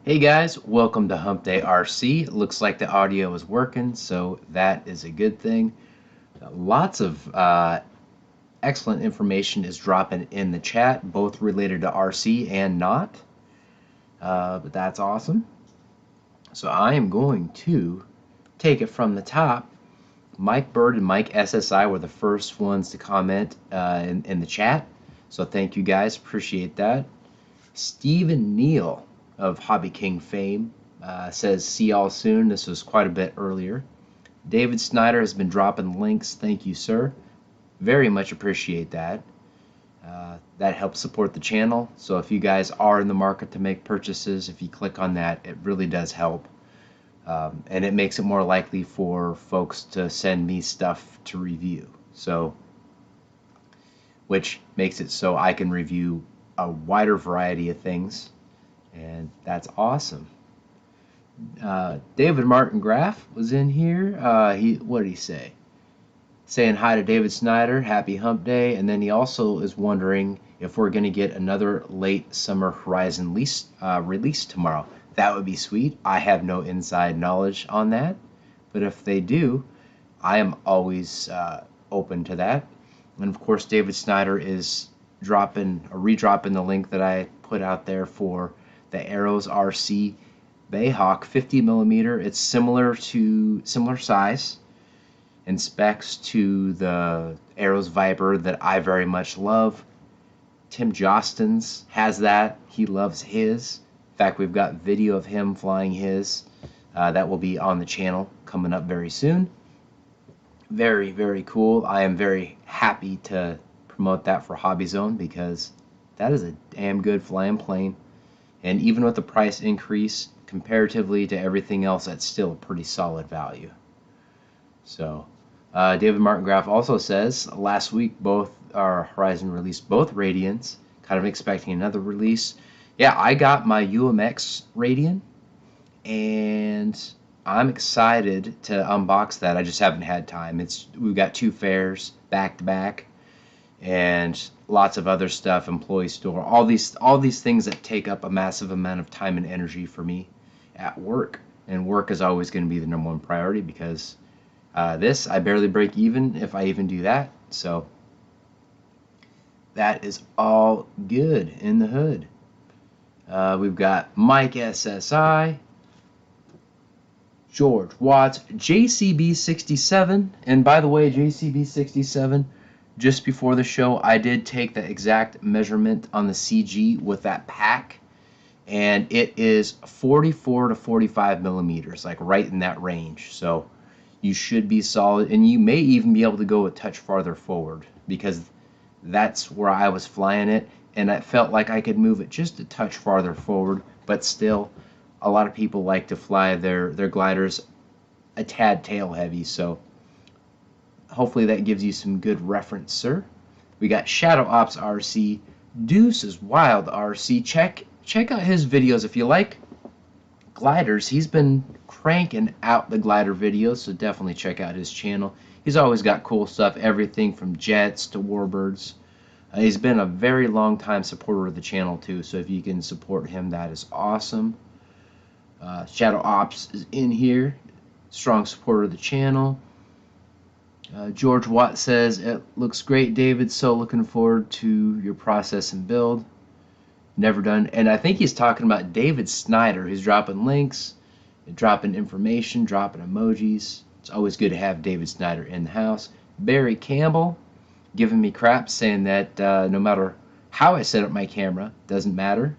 Hey guys, welcome to Hump Day RC. It looks like the audio is working, so that is a good thing. Lots of excellent information is dropping in the chat, both related to RC and not. But that's awesome. So I am going to take it from the top. Mike Bird and Mike SSI were the first ones to comment in the chat. So thank you guys, appreciate that. Stephen Neal of HobbyKing fame says, see y'all soon. This was quite a bit earlier. David Snyder has been dropping links. Thank you, sir. Very much appreciate that. That helps support the channel. So if you guys are in the market to make purchases, if you click on that, it really does help. And it makes it more likely for folks to send me stuff to review. So, which makes it so I can review a wider variety of things. And that's awesome. David Martin Graff was in here. What did he say? Saying hi to David Snyder, happy hump day. And then he also is wondering if we're going to get another late summer Horizon release tomorrow. That would be sweet. I have no inside knowledge on that. But if they do, I am always open to that. And of course, David Snyder is redropping the link that I put out there for the Arrows RC Bayhawk 50mm. It's similar size and specs to the Arrows Viper that I very much love. Tim Jostens has that. He loves his. In fact, we've got video of him flying his. That will be on the channel coming up very soon. Very, very cool. I am very happy to promote that for Hobbyzone because that is a damn good flying plane. And even with the price increase, comparatively to everything else, that's still a pretty solid value. So, David Martin Graff also says, last week both our Horizon released both Radians, kind of expecting another release. Yeah, I got my UMX Radian, and I'm excited to unbox that. I just haven't had time. We've got 2 fairs back to back, and lots of other stuff, employee store, all these things that take up a massive amount of time and energy for me at work. And work is always going to be the #1 priority because I barely break even if I even do that. So that is all good in the hood. We've got Mike SSI, George Watts, JCB67, and by the way, JCB67, just before the show, I did take the exact measurement on the CG with that pack, and it is 44 to 45 millimeters, like right in that range. So you should be solid, and you may even be able to go a touch farther forward because that's where I was flying it, and I felt like I could move it just a touch farther forward, but still, a lot of people like to fly their gliders a tad tail heavy, so hopefully that gives you some good reference, sir. We got Shadow Ops RC, Deuce's Wild RC. Check out his videos if you like gliders. He's been cranking out the glider videos, so definitely check out his channel. He's always got cool stuff, everything from jets to warbirds. He's been a very long time supporter of the channel too, so if you can support him, that is awesome. Shadow Ops is in here, strong supporter of the channel. George Watt says, it looks great, David. So looking forward to your process and build. Never done. And I think he's talking about David Snyder, who's dropping links, dropping information, dropping emojis. It's always good to have David Snyder in the house. Barry Campbell giving me crap, saying that no matter how I set up my camera, doesn't matter.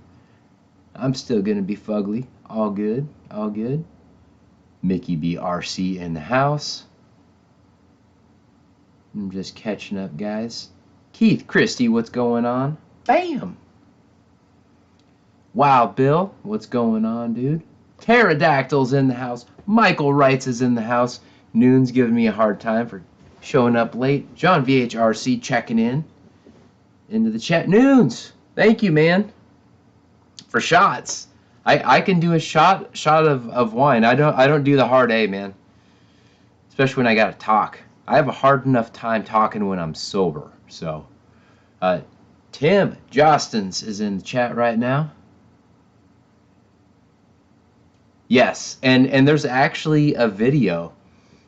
I'm still going to be fugly. All good. All good. Mickey B. RC in the house. I'm just catching up, guys. Keith Christie, what's going on? Bam! Wow, Bill, what's going on, dude? Pterodactyl's in the house. Michael Wrights is in the house. Noon's giving me a hard time for showing up late. John VHRC checking in into the chat. Noons, thank you, man, for shots. I can do a shot of wine. I don't do the hard A, man. Especially when I gotta talk. I have a hard enough time talking when I'm sober. So, Tim Jostens is in the chat right now. Yes, and there's actually a video.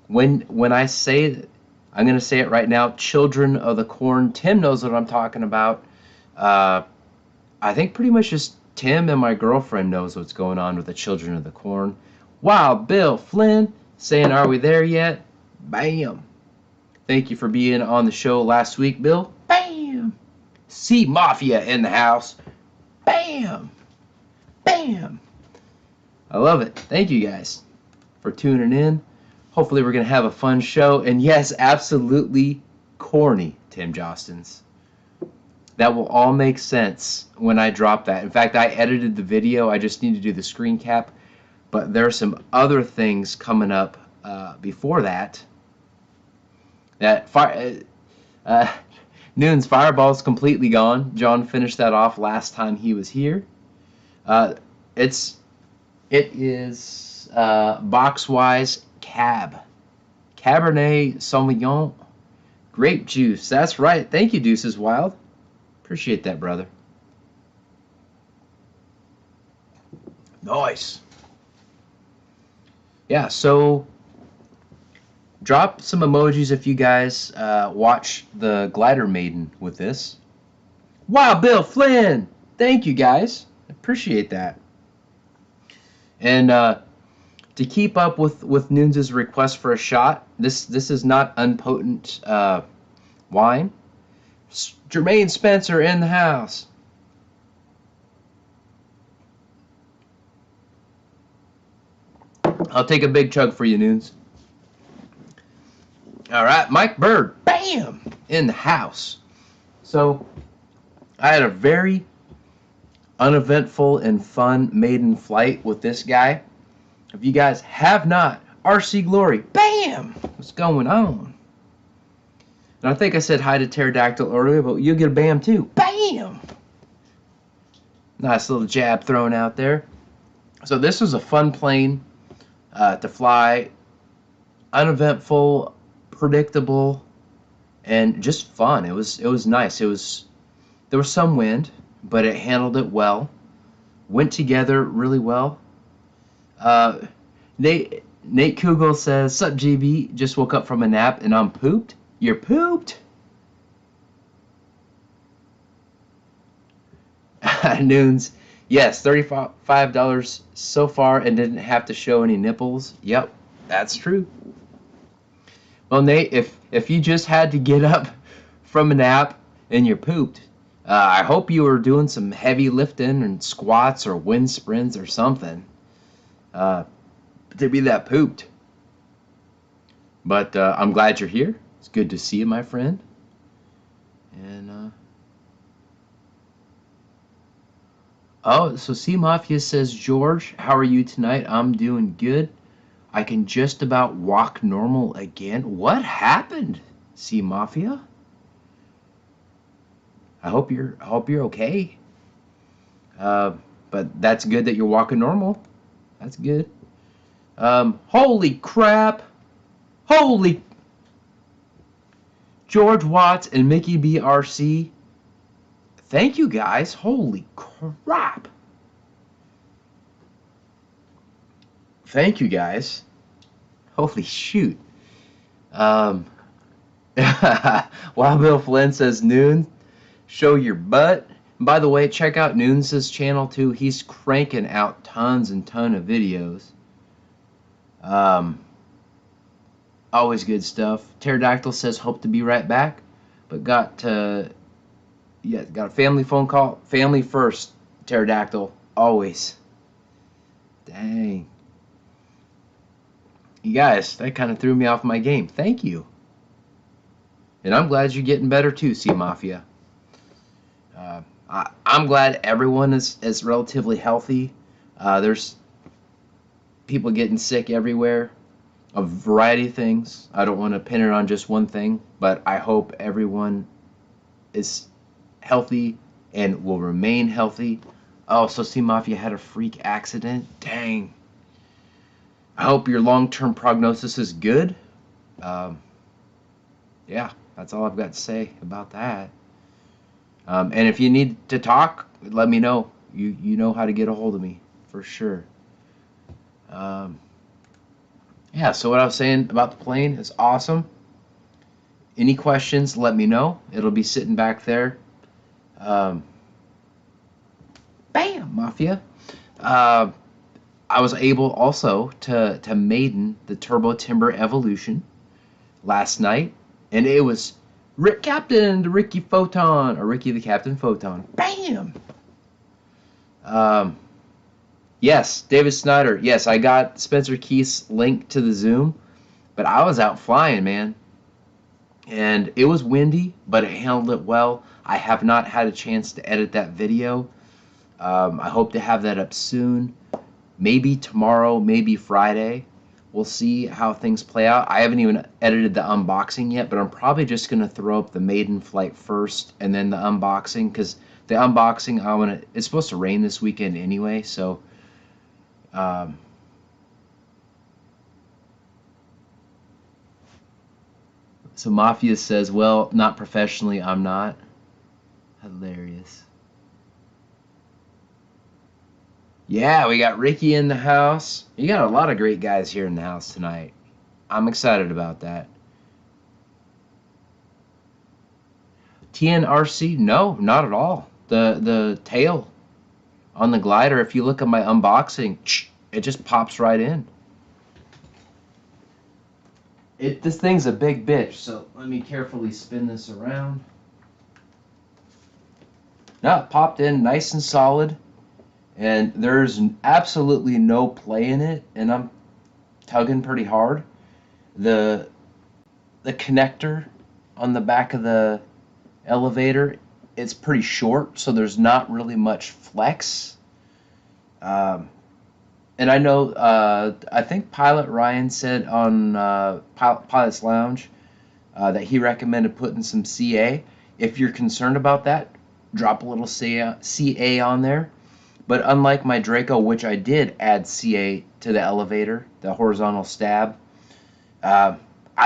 When I say, I'm going to say it right now, Children of the Corn, Tim knows what I'm talking about. I think pretty much just Tim and my girlfriend knows what's going on with the Children of the Corn. Wow, Bill Flynn saying, are we there yet? Bam. Thank you for being on the show last week, Bill. Bam. C Mafia in the house. Bam. Bam. I love it. Thank you guys for tuning in. Hopefully we're going to have a fun show. And yes, absolutely corny, Tim Jostens. That will all make sense when I drop that. In fact, I edited the video. I just need to do the screen cap. But there are some other things coming up before that. Noon's Fireball's completely gone. John finished that off last time he was here. It is box-wise Cabernet Sauvignon grape juice. That's right. Thank you, Deuces Wild. Appreciate that, brother. Nice. Yeah, so drop some emojis if you guys watch the glider Maiden with this. Wow, Bill Flynn. Thank you, guys. Appreciate that. And to keep up with Noons' request for a shot, this is not unpotent wine. Jermaine Spencer in the house. I'll take a big chug for you, Noons. All right, Mike Bird, bam, in the house. So I had a very uneventful and fun maiden flight with this guy. If you guys have not, RC Glory, bam! What's going on? And I think I said hi to Pterodactyl earlier, but you'll get a bam too. Bam! Nice little jab thrown out there. So this was a fun plane to fly. Uneventful, predictable, and just fun. It was nice. There was some wind, but it handled it well. Went together really well. Nate Kugel says, "Sup, GB? Just woke up from a nap and I'm pooped." You're pooped? Noons. Yes, $35 so far and didn't have to show any nipples. Yep, that's true. Well, Nate, if you just had to get up from a nap and you're pooped, I hope you were doing some heavy lifting and squats or wind sprints or something to be that pooped. But I'm glad you're here. It's good to see you, my friend. And oh, so C Mafia says, George, how are you tonight? I'm doing good. I can just about walk normal again. What happened, C Mafia? I hope you're okay. But that's good that you're walking normal. That's good. Holy crap! Holy George Watts and Mickey B RC. Thank you guys. Holy crap! Thank you guys. Holy shoot. Wild Bill Flynn says, Noon, show your butt. And by the way, check out Noons' channel too. He's cranking out tons and tons of videos. Always good stuff. Pterodactyl says, hope to be right back. But got a family phone call. Family first, Pterodactyl. Always. Dang. You guys, that kind of threw me off my game. Thank you. And I'm glad you're getting better too, Sea Mafia. I'm glad everyone is relatively healthy. There's people getting sick everywhere. A variety of things. I don't want to pin it on just one thing, but I hope everyone is healthy and will remain healthy. Oh, so Sea Mafia had a freak accident? Dang. I hope your long-term prognosis is good. Yeah, that's all I've got to say about that. And if you need to talk, let me know. You know how to get a hold of me, for sure. Yeah, so what I was saying about the plane is awesome. Any questions, let me know. It'll be sitting back there. Bam, Mafia. I was able also to Maiden the Turbo Timber Evolution last night, and it was Rick Captain to Ricky Photon, or Ricky the Captain Photon. Bam! Yes, David Snyder. Yes, I got Spencer Keith's link to the Zoom, but I was out flying, man. And it was windy, but it handled it well. I have not had a chance to edit that video. I hope to have that up soon. Maybe tomorrow, maybe Friday. We'll see how things play out. I haven't even edited the unboxing yet, but I'm probably just going to throw up the Maiden flight first and then the unboxing, because the unboxing, it's supposed to rain this weekend anyway, so so Mafia says, well, not professionally, I'm not. Hilarious. Yeah, we got Ricky in the house. You got a lot of great guys here in the house tonight. I'm excited about that. TNRC? No, not at all. The tail on the glider, if you look at my unboxing, it just pops right in. This thing's a big bitch, so let me carefully spin this around. No, it popped in nice and solid, and there's absolutely no play in it, and I'm tugging pretty hard. The connector on the back of the elevator, it's pretty short, so there's not really much flex. And I know, I think Pilot Ryan said on Pilot's Lounge that he recommended putting some CA. If you're concerned about that, drop a little CA on there. But unlike my Draco, which I did add CA to the elevator, the horizontal stab, I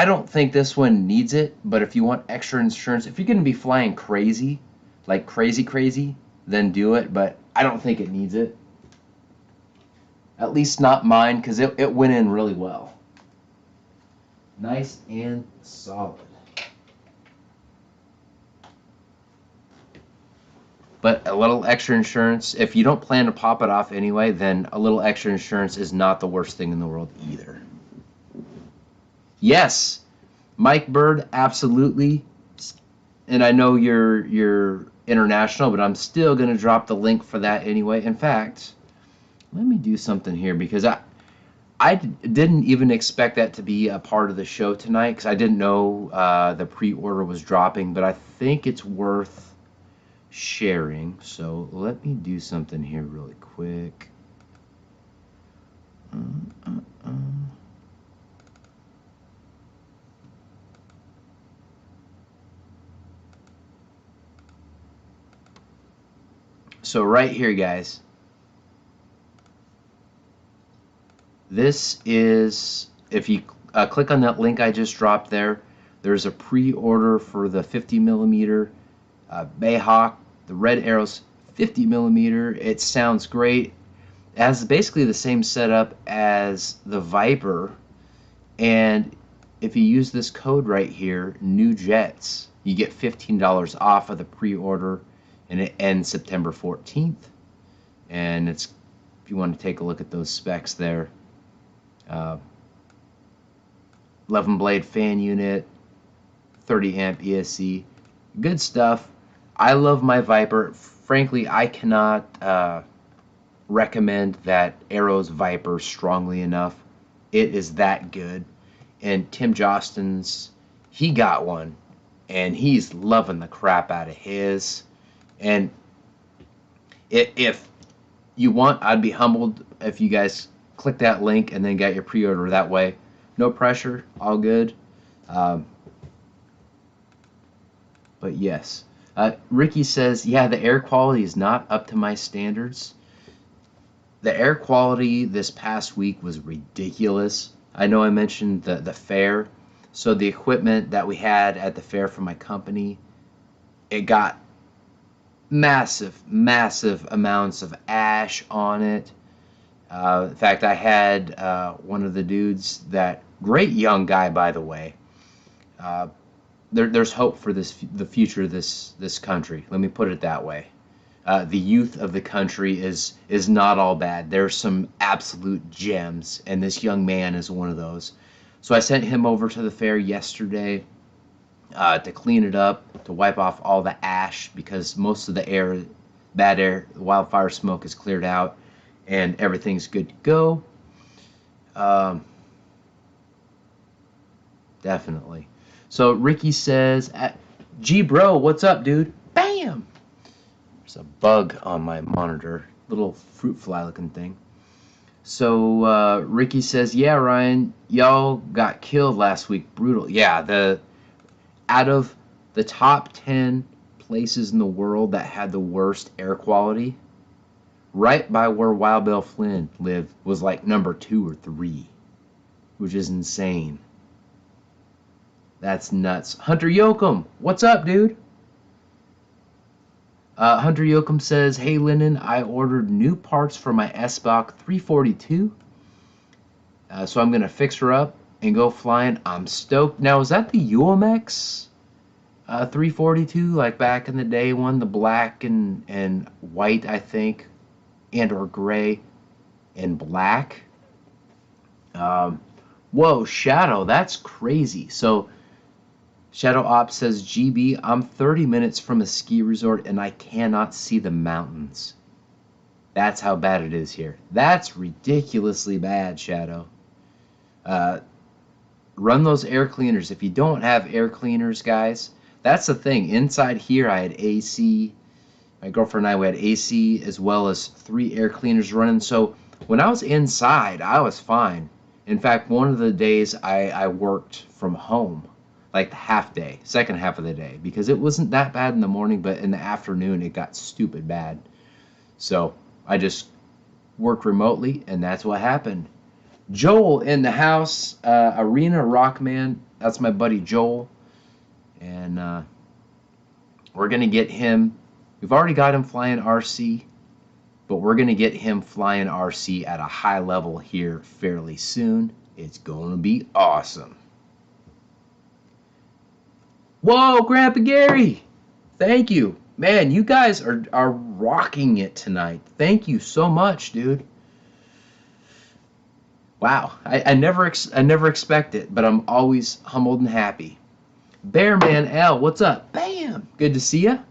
don't think this one needs it. But if you want extra insurance, if you're going to be flying crazy, like crazy, then do it. But I don't think it needs it. At least not mine, because it went in really well. Nice and solid. But a little extra insurance, if you don't plan to pop it off anyway, then a little extra insurance is not the worst thing in the world either. Yes, Mike Bird, absolutely. And I know you're international, but I'm still going to drop the link for that anyway. In fact, let me do something here, because I didn't even expect that to be a part of the show tonight, because I didn't know the pre-order was dropping, but I think it's worth sharing. So let me do something here really quick. So right here, guys. This is, if you click on that link I just dropped there, there's a pre-order for the 50mm Bayhawk, the Red Arrows 50mm. It sounds great. It has basically the same setup as the Viper, and if you use this code right here, New Jets, you get $15 off of the pre-order, and it ends September 14th. And it's, if you want to take a look at those specs there, 11 blade fan unit, 30 amp ESC, good stuff. I love my Viper. Frankly, I cannot recommend that Arrow's Viper strongly enough. It is that good. And Tim Jostens, he got one, and he's loving the crap out of his. And if you want, I'd be humbled if you guys click that link and then get your pre-order that way. No pressure, all good. But yes, Ricky says, yeah, the air quality is not up to my standards. The air quality this past week was ridiculous. I know I mentioned the fair. So the equipment that we had at the fair for my company, it got massive amounts of ash on it. In fact, I had one of the dudes, that great young guy, by the way. There's hope for the future of this country. Let me put it that way. The youth of the country is not all bad. There's some absolute gems, and this young man is one of those. So I sent him over to the fair yesterday to clean it up, to wipe off all the ash, because most of the air, bad air, the wildfire smoke is cleared out, and everything's good to go. Definitely. So Ricky says, G bro, what's up, dude? Bam! There's a bug on my monitor, little fruit fly looking thing. So Ricky says, yeah, Ryan, y'all got killed last week. Brutal. Yeah, out of the top 10 places in the world that had the worst air quality, right by where Wild Bill Flynn lived was like number 2 or 3, which is insane. That's nuts. Hunter Yoakum, what's up, dude? Hunter Yoakum says, hey, Lyndon, I ordered new parts for my SBOC 342. So I'm going to fix her up and go flying. I'm stoked. Now, is that the UMX 342, like back in the day one, the black and white, I think, and or gray and black? Whoa, Shadow, that's crazy. So Shadow Ops says, GB, I'm 30 minutes from a ski resort and I cannot see the mountains. That's how bad it is here. That's ridiculously bad, Shadow. Run those air cleaners. If you don't have air cleaners, guys, that's the thing. Inside here, I had AC. My girlfriend and I, we had AC as well as 3 air cleaners running. So when I was inside, I was fine. In fact, one of the days I worked from home, like the half day, second half of the day, because it wasn't that bad in the morning, but in the afternoon it got stupid bad. So I just worked remotely, and that's what happened. Joel in the house, Arena Rockman, that's my buddy Joel, and we're going to get him, we've already got him flying RC, but we're going to get him flying RC at a high level here fairly soon. It's going to be awesome. Whoa, Grandpa Gary! Thank you. Man, you guys are rocking it tonight. Thank you so much, dude. Wow, I never expect it, but I'm always humbled and happy. Bearman L, what's up? Bam! Good to see you. I'm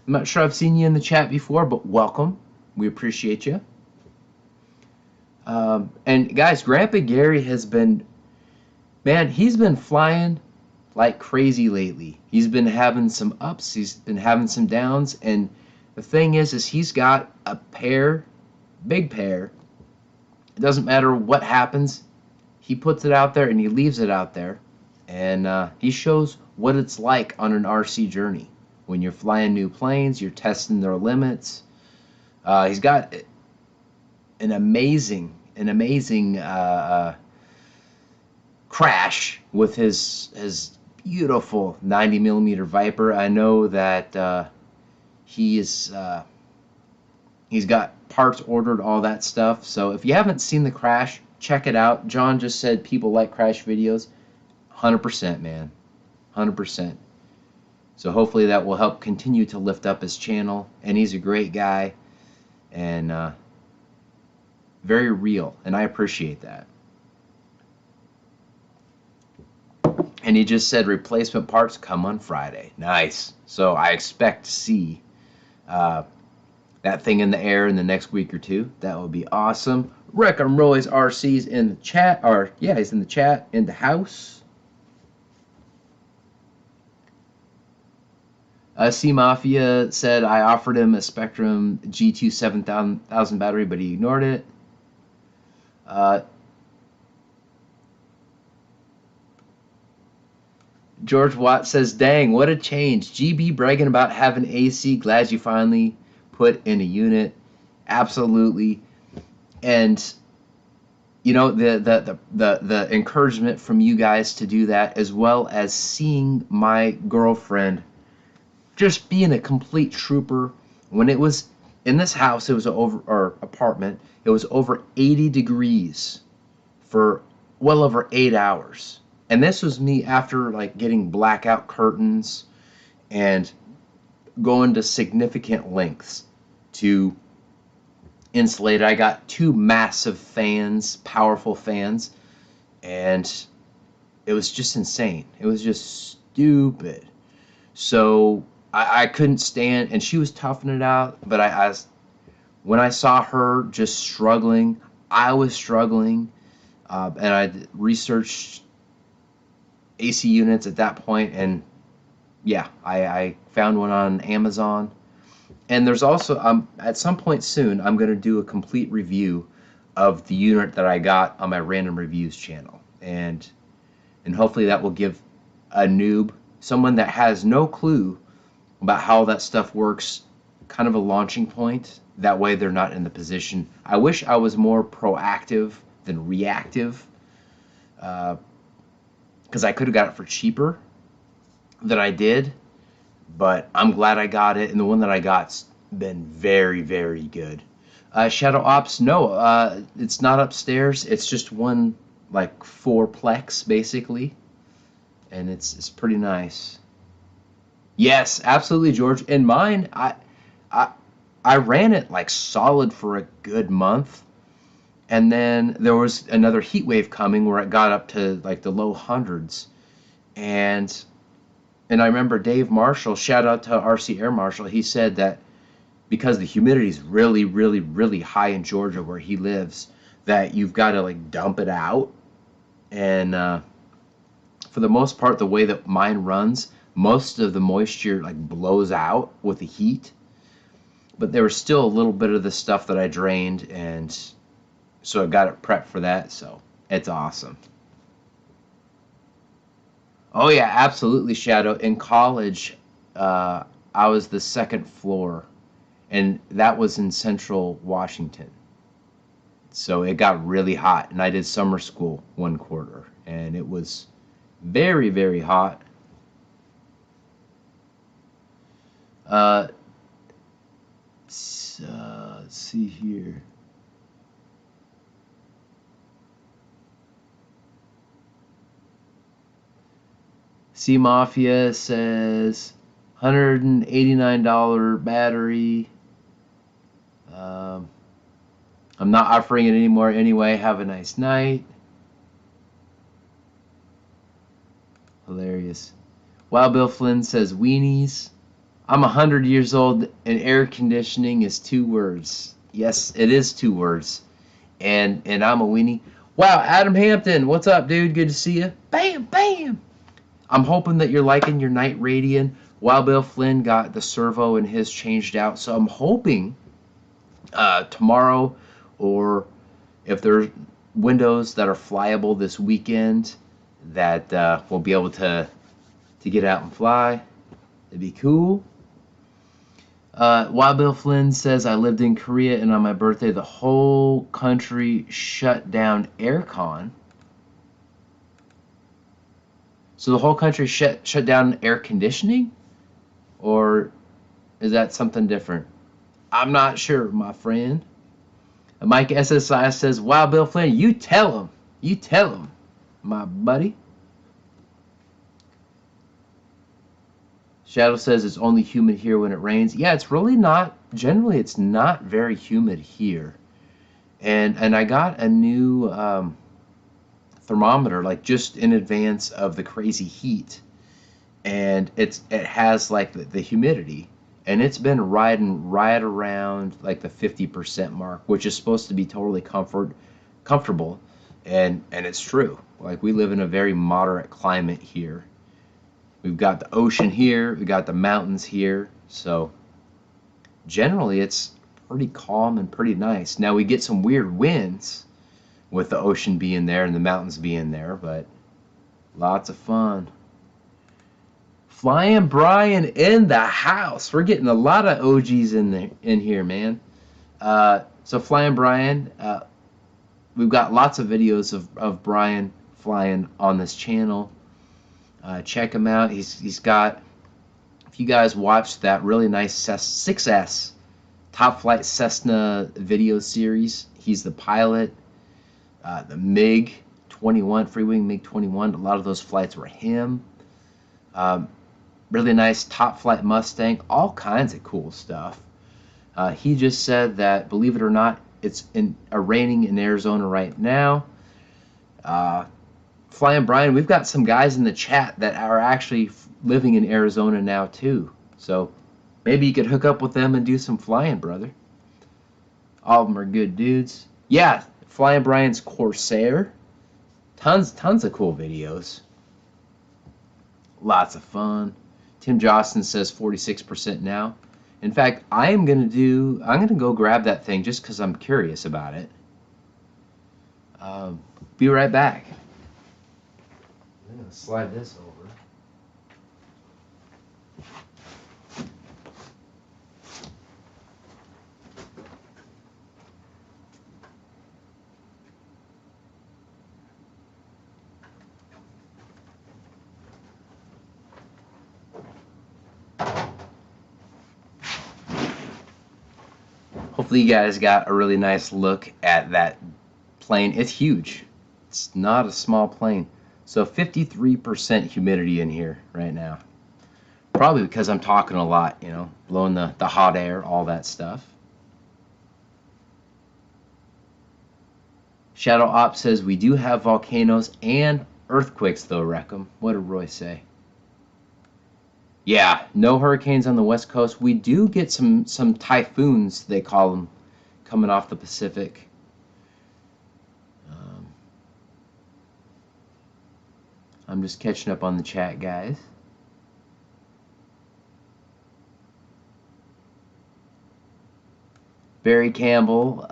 not sure I've seen you in the chat before, but welcome. We appreciate you. And guys, Grandpa Gary has been, man, he's been flying like crazy lately. He's been having some ups, he's been having some downs, and the thing is he's got a pair, big pair. It doesn't matter what happens, he puts it out there and he leaves it out there, and he shows what it's like on an RC journey. When you're flying new planes, you're testing their limits. He's got an amazing crash with his beautiful 90mm Viper. I know that he's got parts ordered, all that stuff. So if you haven't seen the crash, check it out. John just said people like crash videos. 100%, man. 100%. So hopefully that will help continue to lift up his channel. And he's a great guy and very real, and I appreciate that. And he just said replacement parts come on Friday. Nice. So I expect to see that thing in the air in the next week or two. That would be awesome. Wreck 'em Roy's RC's in the chat, or yeah, he's in the chat, in the house. C Mafia said I offered him a Spektrum G2 7000 battery, but he ignored it. George Watt says, dang, what a change. GB bragging about having AC. Glad you finally put in a unit. Absolutely. And you know, the encouragement from you guys to do that, as well as seeing my girlfriend just being a complete trooper. When it was in this house, it was or apartment, it was over 80 degrees for well over 8 hours. And this was me after like getting blackout curtains and going to significant lengths to insulate. I got 2 massive fans, powerful fans, and it was just insane. It was just stupid. So I couldn't stand, and she was toughing it out, but when I saw her just struggling, I was struggling, and I researched AC units at that point, and yeah, I found one on Amazon. And there's also, at some point soon, I'm going to do a complete review of the unit that I got on my random reviews channel, and hopefully that will give a noob, someone that has no clue about how that stuff works, kind of a launching point. That way they're not in the position. I wish I was more proactive than reactive, because I could have got it for cheaper than I did, but I'm glad I got it, and the one that I got's been very, very good. Shadow Ops, no, it's not upstairs. It's just one like 4-plex basically, and it's pretty nice. Yes, absolutely, George. In mine, I ran it like solid for a good month, and then there was another heat wave coming where it got up to like the low hundreds, and I remember Dave Marshall, shout out to RC Air Marshal, he said that because the humidity is really, really, really high in Georgia where he lives, that you've got to like dump it out, and for the most part, the way that mine runs, most of the moisture like blows out with the heat, but there was still a little bit of the stuff that I drained, and so I got it prepped for that, so it's awesome. Oh yeah, absolutely, Shadow. In college, I was the second floor, and that was in Central Washington. So it got really hot, and I did summer school 1 quarter, and it was very, very hot. Let's see here. C Mafia says $189 battery. I'm not offering it anymore anyway. Have a nice night. Hilarious. Wild Bill Flynn says weenies. I'm 100 years old and air conditioning is 2 words. Yes, it is 2 words. And I'm a weenie. Wow, Adam Hampton, what's up, dude? Good to see you. Bam, bam. I'm hoping that you're liking your Night Radiant. Wild Bill Flynn got the servo and his changed out, so I'm hoping tomorrow, or if there's windows that are flyable this weekend, that we'll be able to get out and fly. It'd be cool. Wild Bill Flynn says, I lived in Korea, and on my birthday, the whole country shut down aircon. So the whole country shut down air conditioning? Or is that something different? I'm not sure, my friend. Mike SSI says, wow, Bill Flynn, you tell him. You tell him, my buddy. Shadow says it's only humid here when it rains. Yeah, it's really not. Generally, it's not very humid here. And I got a new thermometer like just in advance of the crazy heat, and it has like the humidity, and it's been riding right around like the 50% mark, which is supposed to be totally comfortable, and it's true. Like, we live in a very moderate climate here. We've got the ocean here, we got the mountains here, so generally it's pretty calm and pretty nice. Now we get some weird winds with the ocean being there and the mountains being there, but lots of fun. Flying Brian in the house. We're getting a lot of OGs in here, man. So Flying Brian, we've got lots of videos of Brian flying on this channel. Check him out. He's got, if you guys watched that really nice 6S Top Flight Cessna video series, he's the pilot. The MiG-21, Freewing MiG-21, a lot of those flights were him. Really nice Top Flight Mustang, all kinds of cool stuff. He just said that, believe it or not, it's raining in Arizona right now. Flying Brian, we've got some guys in the chat that are actually living in Arizona now too. So maybe you could hook up with them and do some flying, brother. All of them are good dudes. Yeah, Flying Brian's Corsair. Tons of cool videos. Lots of fun. Tim Jostin says 46% now. In fact, I'm gonna go grab that thing just because I'm curious about it. Be right back. I'm gonna slide this over. Hopefully you guys got a really nice look at that plane. It's huge. It's not a small plane. So 53% humidity in here right now. Probably because I'm talking a lot, you know, blowing the hot air, all that stuff. Shadow Op says we do have volcanoes and earthquakes though, Reckham. What did Roy say? Yeah, no hurricanes on the west coast. We do get some typhoons, they call them, coming off the Pacific. I'm just catching up on the chat, guys. Barry Campbell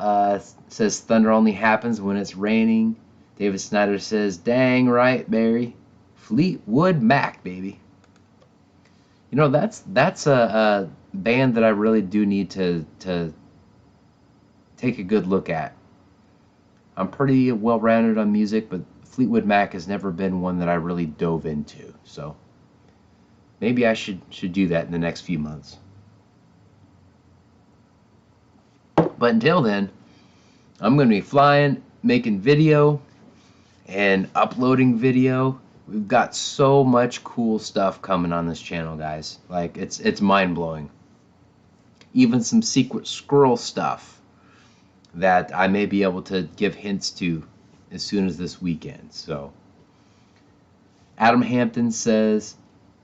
says thunder only happens when it's raining. David Snyder says, dang right, Barry. Fleetwood Mac, baby. You know, that's a band that I really do need to take a good look at. I'm pretty well-rounded on music, but Fleetwood Mac has never been one that I really dove into. So maybe I should do that in the next few months. But until then, I'm going to be flying, making video, and uploading video. We've got so much cool stuff coming on this channel, guys. Like, it's mind-blowing. Even some secret squirrel stuff that I may be able to give hints to as soon as this weekend. So Adam Hampton says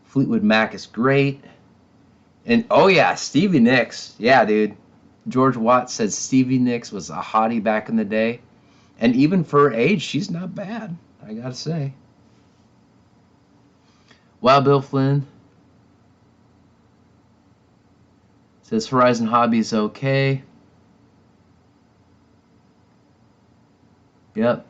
Fleetwood Mac is great. And oh yeah, Stevie Nicks. Yeah, dude. George Watts says Stevie Nicks was a hottie back in the day. And even for her age, she's not bad, I gotta say. Wild Bill Flynn says Horizon Hobby is okay. Yep.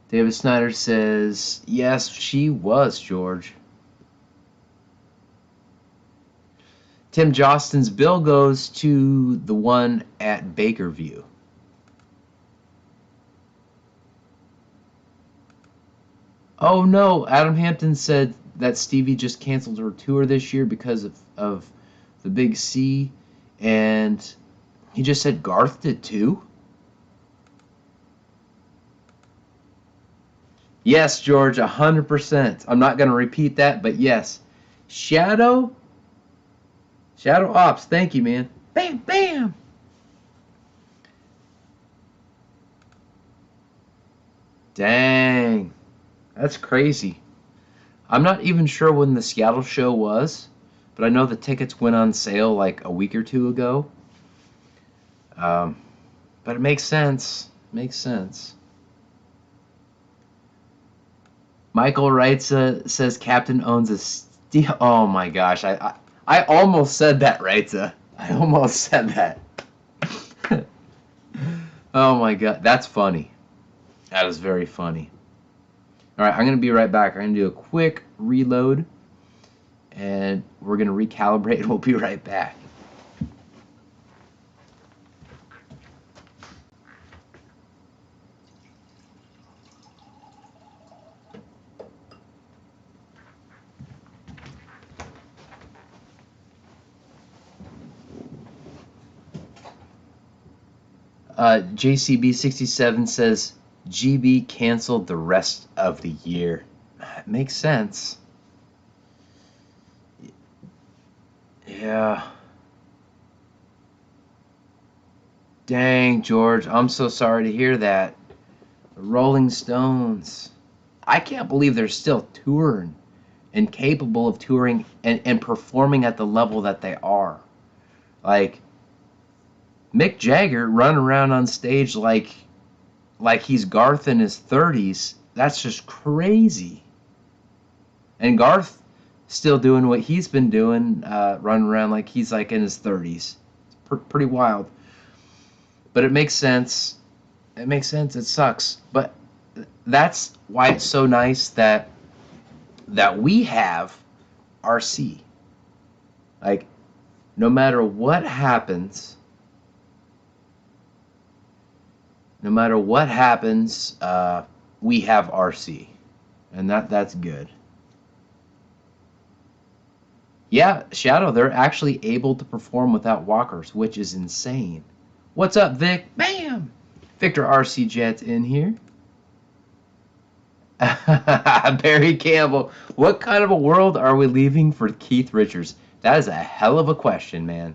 David Snyder says, yes, she was, George. Tim Jostin's bill goes to the one at Bakerview. Oh no, Adam Hampton said that Stevie just canceled her tour this year because of the Big C, and he just said Garth did too? Yes, George, 100%. I'm not going to repeat that, but yes. Shadow Ops, thank you, man. Bam, bam. Dang. That's crazy. I'm not even sure when the Seattle show was, but I know the tickets went on sale like a week or two ago. But it makes sense. Makes sense. Michael writes, says Captain owns a steel. Oh my gosh, I almost said that, Raitza. I almost said that. Oh my god, that's funny. That is very funny. All right, I'm going to be right back. I'm going to do a quick reload, and we're going to recalibrate, and we'll be right back. JCB67 says GB canceled the rest of the year. It makes sense. Yeah. Dang, George, I'm so sorry to hear that. The Rolling Stones. I can't believe they're still touring and capable of touring and performing at the level that they are. Like, Mick Jagger running around on stage like he's Garth in his 30s. That's just crazy. And Garth still doing what he's been doing, running around like he's like in his 30s. It's pretty wild. But it makes sense. It makes sense. It sucks. But that's why it's so nice that we have RC. Like, no matter what happens, we have RC, and that's good. Yeah, Shadow, they're actually able to perform without walkers, which is insane. What's up, Vic? Bam! Victor RC Jet's in here. Barry Campbell, what kind of a world are we leaving for Keith Richards? That is a hell of a question, man.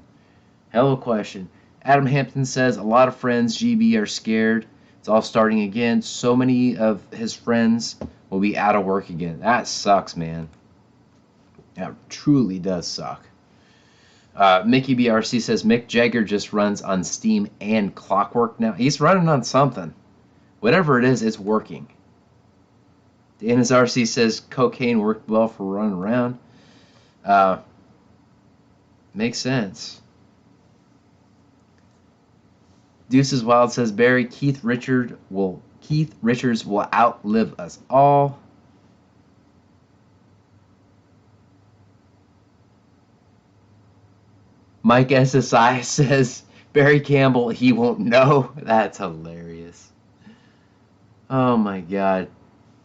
Hell of a question. Adam Hampton says a lot of friends GB are scared. It's all starting again. So many of his friends will be out of work again. That sucks, man. That truly does suck. Mickey BRC says Mick Jagger just runs on Steam and Clockwork now. He's running on something. Whatever it is, it's working. Dennis RC says cocaine worked well for running around. Makes sense. Deuces Wild says Barry Keith Richards will outlive us all. Mike SSI says Barry Campbell, he won't know. That's hilarious. Oh my god.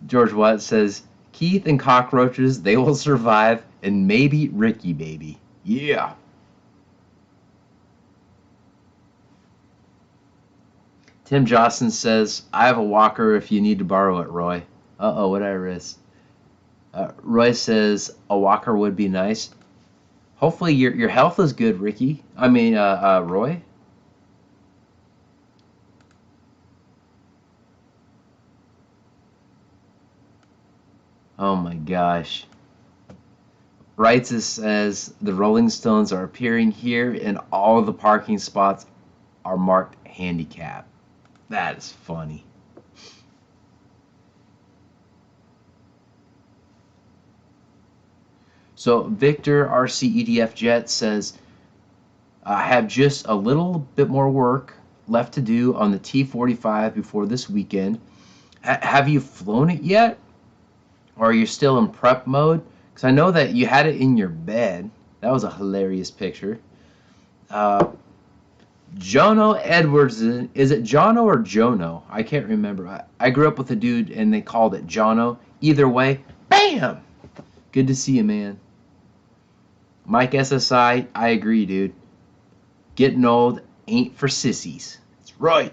George Watt says Keith and cockroaches, they will survive, and maybe Ricky baby. Yeah. Tim Johnson says, I have a walker if you need to borrow it, Roy. Uh-oh, what did I risk? Roy says, a walker would be nice. Hopefully your health is good, Ricky. Roy. Oh my gosh. Wrights says, the Rolling Stones are appearing here and all of the parking spots are marked handicap. That is funny. So Victor RC EDF Jet says, I have just a little bit more work left to do on the T45 before this weekend. Have you flown it yet? Or are you still in prep mode? Because I know that you had it in your bed. That was a hilarious picture. Jono Edwards, is it Jono or Jono? I can't remember. I grew up with a dude and they called it Jono. Either way, bam! Good to see you, man. Mike SSI, I agree, dude. Getting old ain't for sissies. That's right.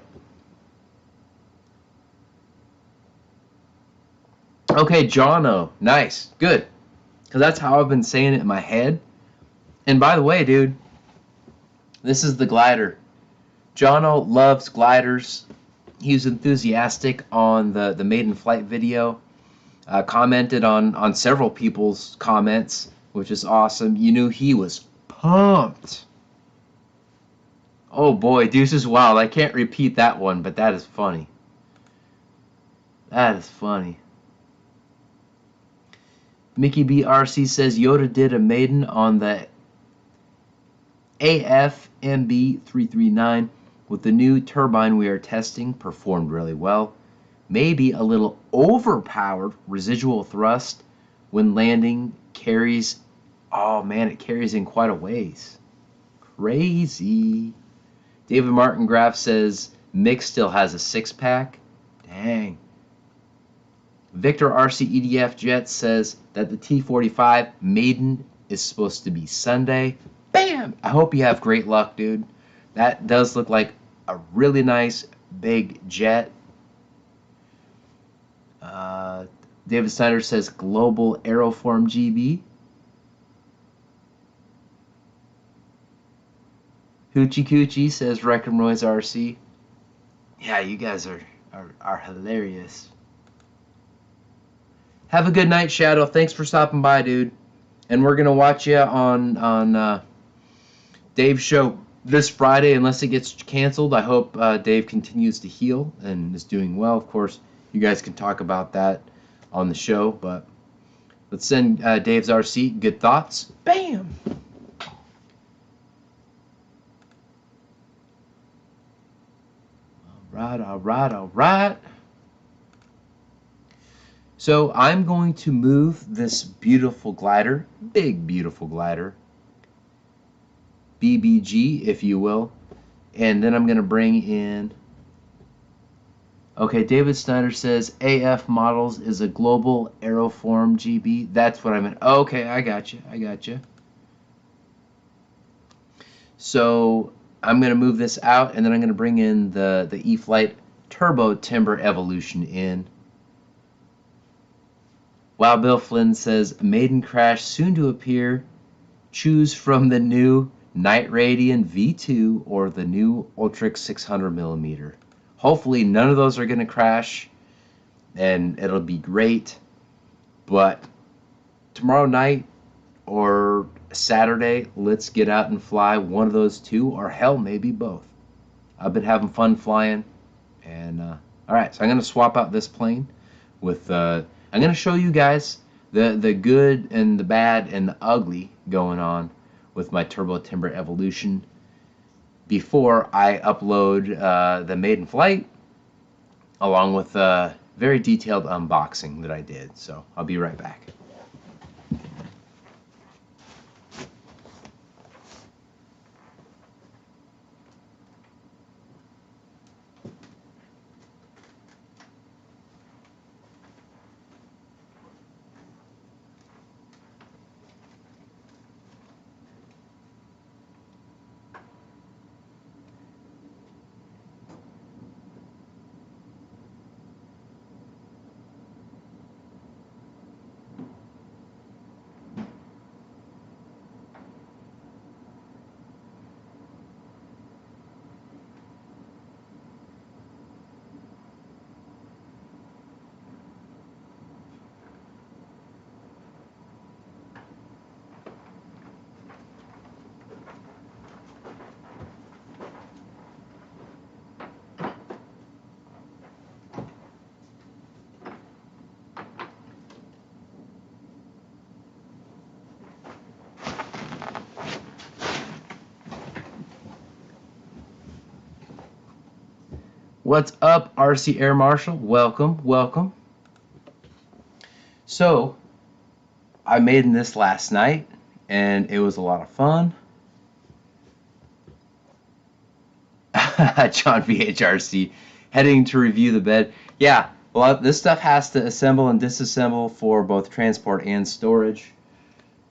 Okay, Jono. Nice. Good. Because that's how I've been saying it in my head. And by the way, dude, this is the glider. Jono loves gliders. He was enthusiastic on the Maiden flight video. Commented on several people's comments, which is awesome. You knew he was pumped. Oh boy, Deuces Wild. I can't repeat that one, but that is funny. That is funny. Mickey B. RC says Yoda did a Maiden on the AFMB 339 with the new turbine we are testing. Performed really well. Maybe a little overpowered residual thrust when landing carries. Oh man, it carries in quite a ways. Crazy. David Martin Graff says Mick still has a 6-pack. Dang. Victor RC EDF Jet says that the T45 Maiden is supposed to be Sunday. Bam! I hope you have great luck, dude. That does look like a really nice big jet. David Snyder says Global Aeroform GB. Hoochie Coochie says Wreck-'em Roy's RC. Yeah, you guys are hilarious. Have a good night, Shadow. Thanks for stopping by, dude. And we're gonna watch you on Dave's show this Friday, unless it gets canceled. I hope Dave continues to heal and is doing well. Of course, you guys can talk about that on the show, but let's send Dave's RC good thoughts. Bam! All right. So I'm going to move this beautiful glider, big beautiful glider, BBG if you will, and then I'm going to bring in, okay, David Snyder says AF Models is a Global Aeroform GB. That's what I meant. Okay, I got you. So I'm going to move this out, and then I'm going to bring in the E-flite Turbo Timber Evolution in. Wow, Bill Flynn says Maiden crash soon to appear. Choose from the new Night Radiant V2 or the new Ultrix 600mm. Hopefully none of those are going to crash, and it'll be great. But tomorrow night or Saturday, let's get out and fly one of those two, or hell, maybe both. I've been having fun flying, and all right, so I'm going to swap out this plane with I'm going to show you guys the good and the bad and the ugly going on with my Turbo Timber Evolution before I upload the Maiden flight, along with a very detailed unboxing that I did. So I'll be right back. What's up, RC Air Marshal? Welcome. So, I made this last night, and it was a lot of fun. John VHRC, heading to review the bed. Yeah, well, this stuff has to assemble and disassemble for both transport and storage.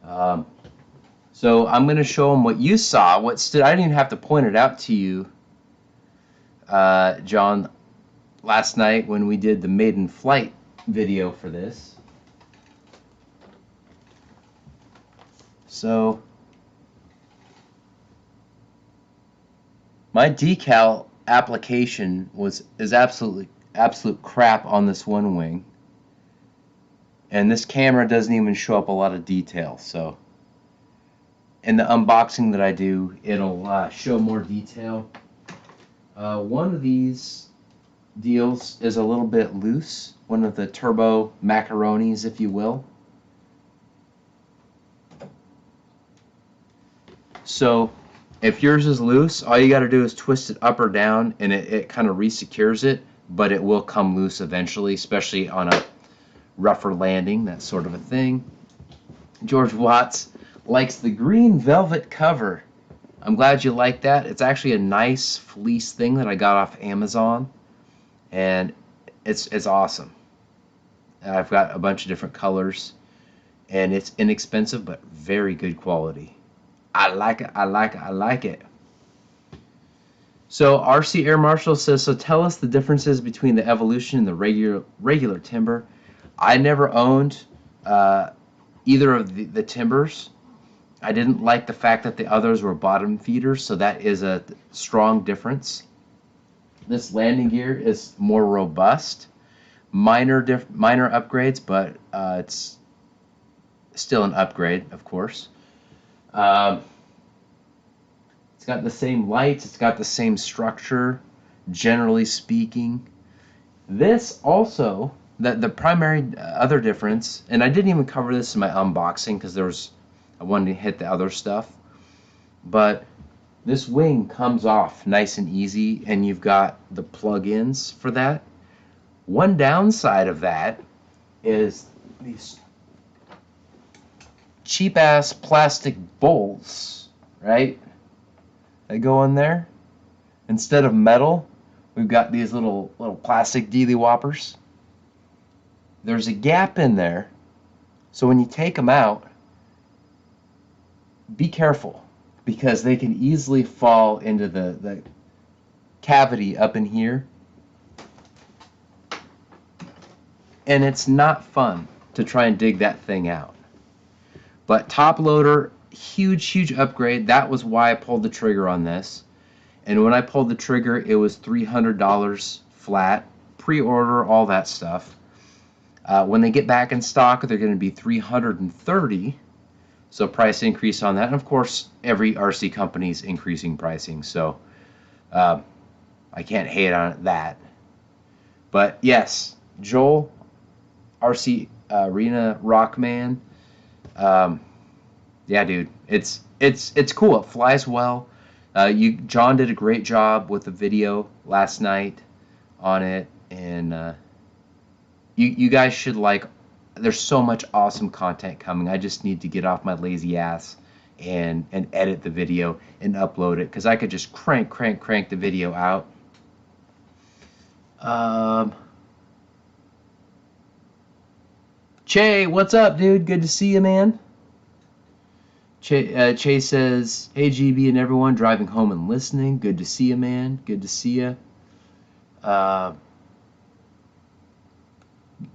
So I'm going to show them what you saw. I didn't even have to point it out to you, John, last night when we did the Maiden flight video for this. So my decal application is absolute crap on this one wing, and this camera doesn't even show up a lot of detail. So in the unboxing that I do, it'll show more detail. One of these deals is a little bit loose, one of the turbo macaronis, if you will. So if yours is loose, all you got to do is twist it up or down, and it kind of resecures it, but it will come loose eventually, especially on a rougher landing, that sort of a thing. George Watts likes the green velvet cover. I'm glad you like that. It's actually a nice fleece thing that I got off Amazon, and it's awesome. I've got a bunch of different colors, and it's inexpensive but very good quality. I like it, I like it, I like it. So RC Air Marshal says, so tell us the differences between the Evolution and the regular timber. I never owned either of the timbers. I didn't like the fact that the others were bottom feeders, so that is a strong difference. This landing gear is more robust. Minor upgrades, but it's still an upgrade, of course. It's got the same lights, it's got the same structure, generally speaking. This also, the primary other difference, and I didn't even cover this in my unboxing because I wanted to hit the other stuff, but this wing comes off nice and easy, and you've got the plug-ins for that. One downside of that is these cheap-ass plastic bolts, right, that go in there. Instead of metal, we've got these little plastic dealy whoppers. There's a gap in there, so when you take them out, be careful, because they can easily fall into the cavity up in here, and it's not fun to try and dig that thing out. But top loader, huge upgrade. That was why I pulled the trigger on this. And when I pulled the trigger, it was $300 flat, pre-order, all that stuff. When they get back in stock, they're going to be $330. So price increase on that. And of course, every RC company is increasing pricing. So I can't hate on that. But yes, Joel, RC Arena Rockman. Yeah, dude, it's cool. It flies well. John did a great job with the video last night on it, and you guys should like. There's so much awesome content coming. I just need to get off my lazy ass and edit the video and upload it, because I could just crank the video out. Che, what's up, dude? Good to see you, man. Che says, hey, GB and everyone driving home and listening. Good to see you, man. Good to see you.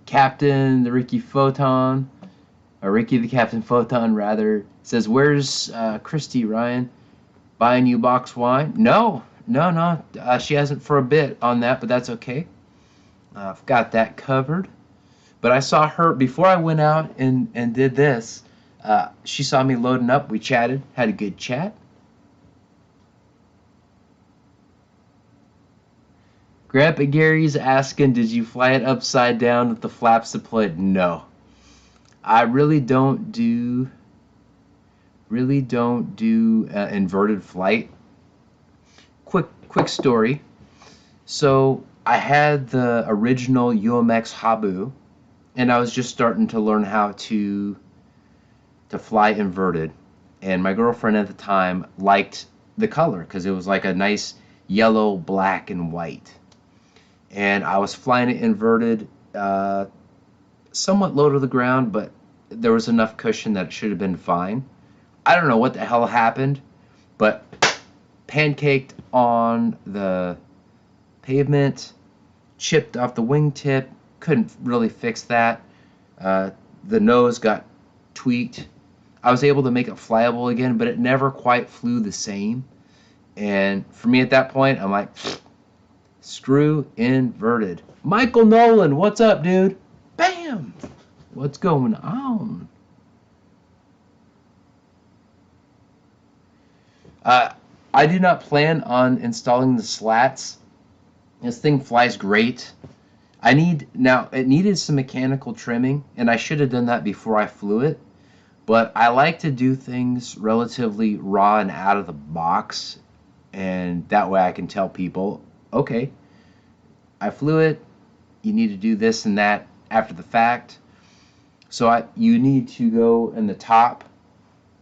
Captain the Ricky Photon, or Ricky the Captain Photon, rather, says, where's Christy, Ryan? Buying you box wine? No. She hasn't for a bit on that, but that's okay. I've got that covered. But I saw her before I went out and did this. She saw me loading up. We chatted, had a good chat. Grandpa Gary's asking, did you fly it upside down with the flaps deployed? No. I really don't do inverted flight. Quick story. So I had the original UMX Habu, and I was just starting to learn how to fly inverted, and my girlfriend at the time liked the color because it was like a nice yellow, black, and white. And I was flying it inverted, somewhat low to the ground, but there was enough cushion that it should have been fine. I don't know what the hell happened, but pancaked on the pavement, chipped off the wingtip, couldn't really fix that. The nose got tweaked. I was able to make it flyable again, but it never quite flew the same. And for me at that point, I'm like, screw inverted. Michael Nolan, what's up, dude? Bam! What's going on? I do not plan on installing the slats. This thing flies great. Now it needed some mechanical trimming, and I should have done that before I flew it. But I like to do things relatively raw and out of the box, and that way I can tell people, okay, I flew it. You need to do this and that after the fact. So you need to go in the top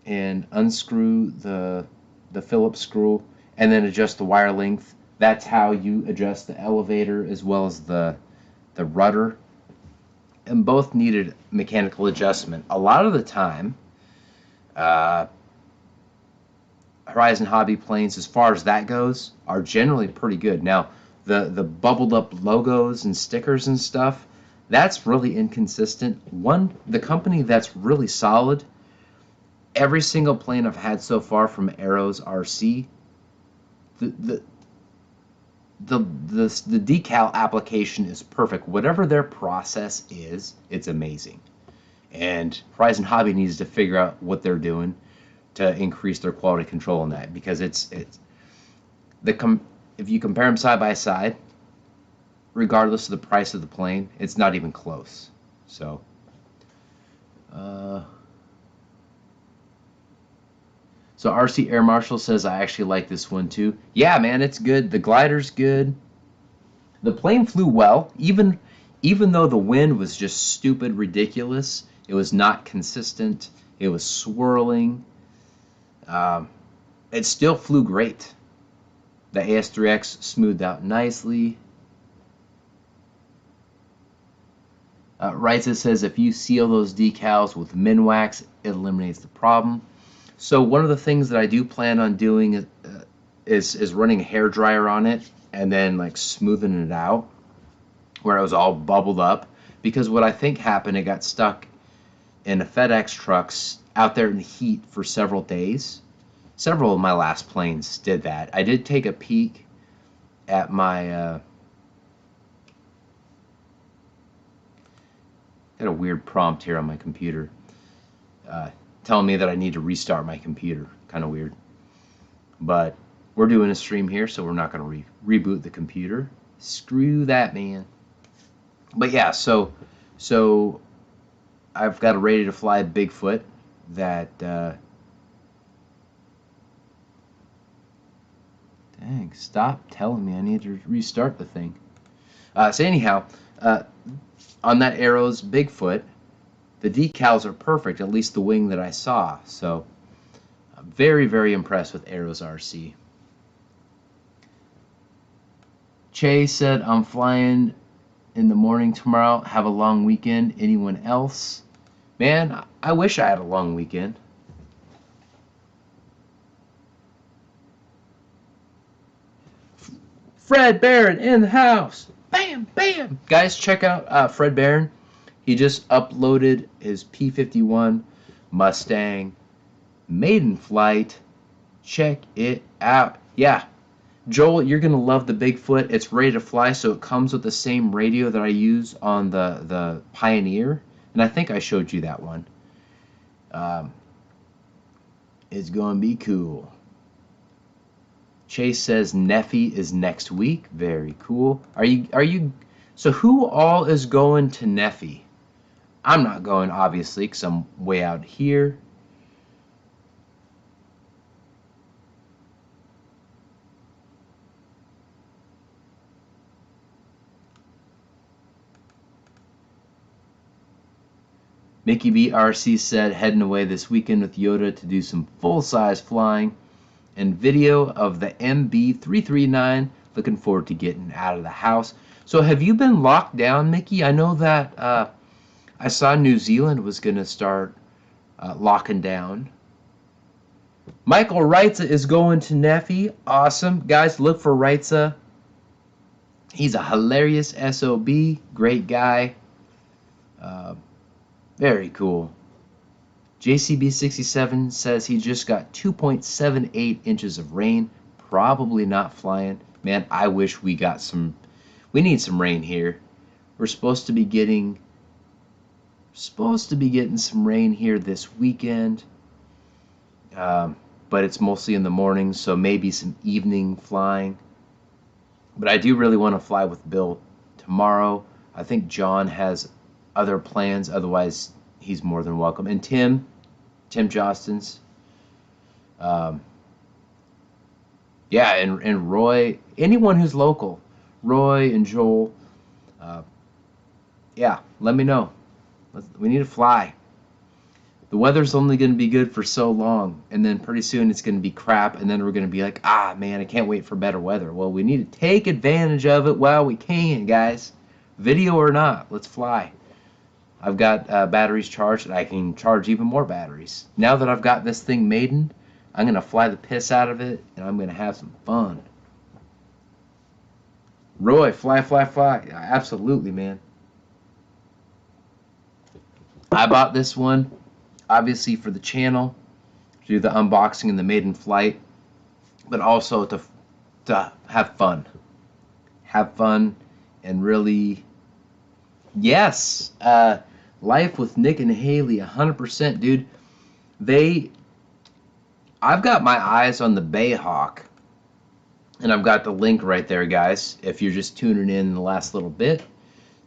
and unscrew the Phillips screw and then adjust the wire length. That's how you adjust the elevator as well as the rudder. And both needed mechanical adjustment. A lot of the time, Horizon Hobby Planes, as far as that goes, are generally pretty good. Now, the bubbled up logos and stickers and stuff, that's really inconsistent. The company that's really solid, every single plane I've had so far from Arrows RC, the decal application is perfect. Whatever their process is, it's amazing. And Horizon Hobby needs to figure out what they're doing to increase their quality control on that, because if you compare them side by side, regardless of the price of the plane, it's not even close. So so RC Air Marshal says, I actually like this one too. Yeah, man, it's good. The glider's good. The plane flew well, even though the wind was just stupid ridiculous. It was not consistent. It was swirling. It still flew great. The AS3X smoothed out nicely. Reitza says, if you seal those decals with Minwax, it eliminates the problem. So one of the things that I do plan on doing is running a hair dryer on it and then like smoothing it out where it was all bubbled up, because what I think happened, it got stuck in a FedEx trucks out there in the heat for several days. Several of my last planes did that. I did take a peek at my got a weird prompt here on my computer telling me that I need to restart my computer. Kind of weird. But we're doing a stream here, so we're not going to reboot the computer. Screw that, man. But yeah, so I've got a ready to fly Bigfoot that dang, stop telling me I need to restart the thing. So anyhow, on that Arrows Bigfoot, the decals are perfect, at least the wing that I saw. So I'm very, very impressed with Arrows RC. Che said, I'm flying in the morning tomorrow, have a long weekend. Anyone else? Man, I wish I had a long weekend. Fred Barron in the house. Bam, bam. Guys, check out Fred Barron. He just uploaded his P-51 Mustang maiden flight. Check it out. Yeah, Joel, you're going to love the Bigfoot. It's ready to fly, so it comes with the same radio that I use on the Pioneer. And I think I showed you that one. It's going to be cool. Chase says Neffy is next week. Very cool. Are you? So who all is going to Neffy? I'm not going, obviously, because I'm way out here. Mickey B. RC said, heading away this weekend with Yoda to do some full-size flying and video of the MB339. Looking forward to getting out of the house. So have you been locked down, Mickey? I know that I saw New Zealand was going to start locking down. Michael Reitza is going to Neffy. Awesome. Guys, look for Reitza. He's a hilarious SOB, great guy. Uh, Very cool. JCB67 says he just got 2.78 inches of rain, probably not flying. Man, I wish we got some. We need some rain here. We're supposed to be getting some rain here this weekend, but it's mostly in the morning, so maybe some evening flying. But I do really want to fly with Bill tomorrow. I think John has other plans. Otherwise, he's more than welcome. And Tim Jostens. Yeah, and Roy, anyone who's local, Roy and Joel. Yeah, let me know. We need to fly. The weather's only going to be good for so long, and then pretty soon it's going to be crap, and then we're going to be like, ah, man, I can't wait for better weather. Well, we need to take advantage of it while we can, guys. Video or not, let's fly. I've got batteries charged, and I can charge even more batteries. Now that I've got this thing Maiden, I'm going to fly the piss out of it, and I'm going to have some fun. Roy, fly, fly, fly. Absolutely, man. I bought this one, obviously, for the channel, to do the unboxing and the Maiden flight, but also to have fun. Have fun and really, yes, Life with Nick and Haley, 100%, dude. I've got my eyes on the Bayhawk, and I've got the link right there, guys. If you're just tuning in the last little bit,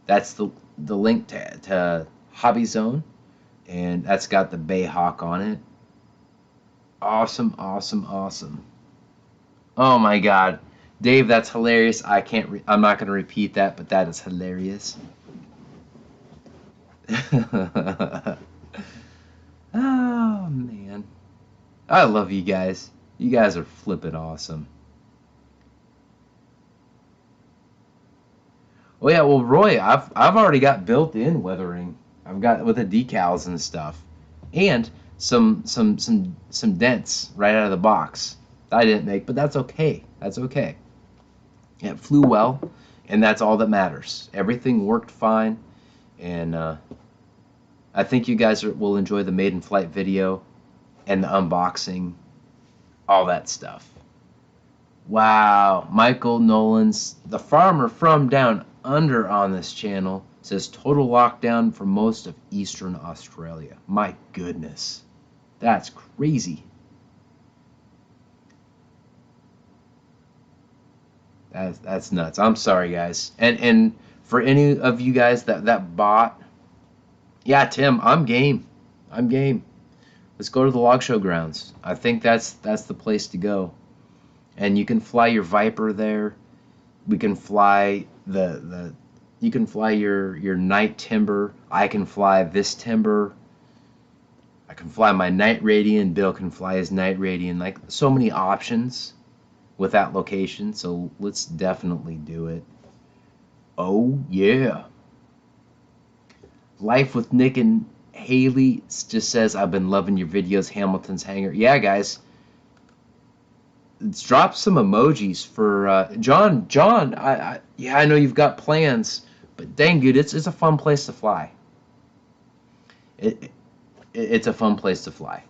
that's the link to Hobbyzone, and that's got the Bayhawk on it. Awesome, awesome, awesome. Oh my God, Dave, that's hilarious. I'm not gonna repeat that, but that is hilarious. Oh man, I love you guys. You guys are flippin' awesome. Oh yeah, well Roy, I've already got built-in weathering. I've got with the decals and stuff, and some dents right out of the box that I didn't make, but that's okay. That's okay. It flew well, and that's all that matters. Everything worked fine, and I think you guys will enjoy the Maiden flight video and the unboxing, all that stuff. Wow, Michael Nolan's the farmer from down under on this channel says total lockdown for most of Eastern Australia. My goodness, that's crazy. That's nuts. I'm sorry, guys. And for any of you guys that bought, yeah, Tim, I'm game. I'm game. Let's go to the log show grounds. I think that's the place to go. And you can fly your Viper there. We can fly you can fly your night timber. I can fly this timber. I can fly my night radian. Bill can fly his night radian. Like, so many options with that location. So let's definitely do it. Oh yeah. Life with Nick and Haley just says, I've been loving your videos, Hamilton's Hangar. Yeah, guys. Let's drop some emojis for John. John, yeah, I know you've got plans, but dang, dude, it's a fun place to fly. It's a fun place to fly.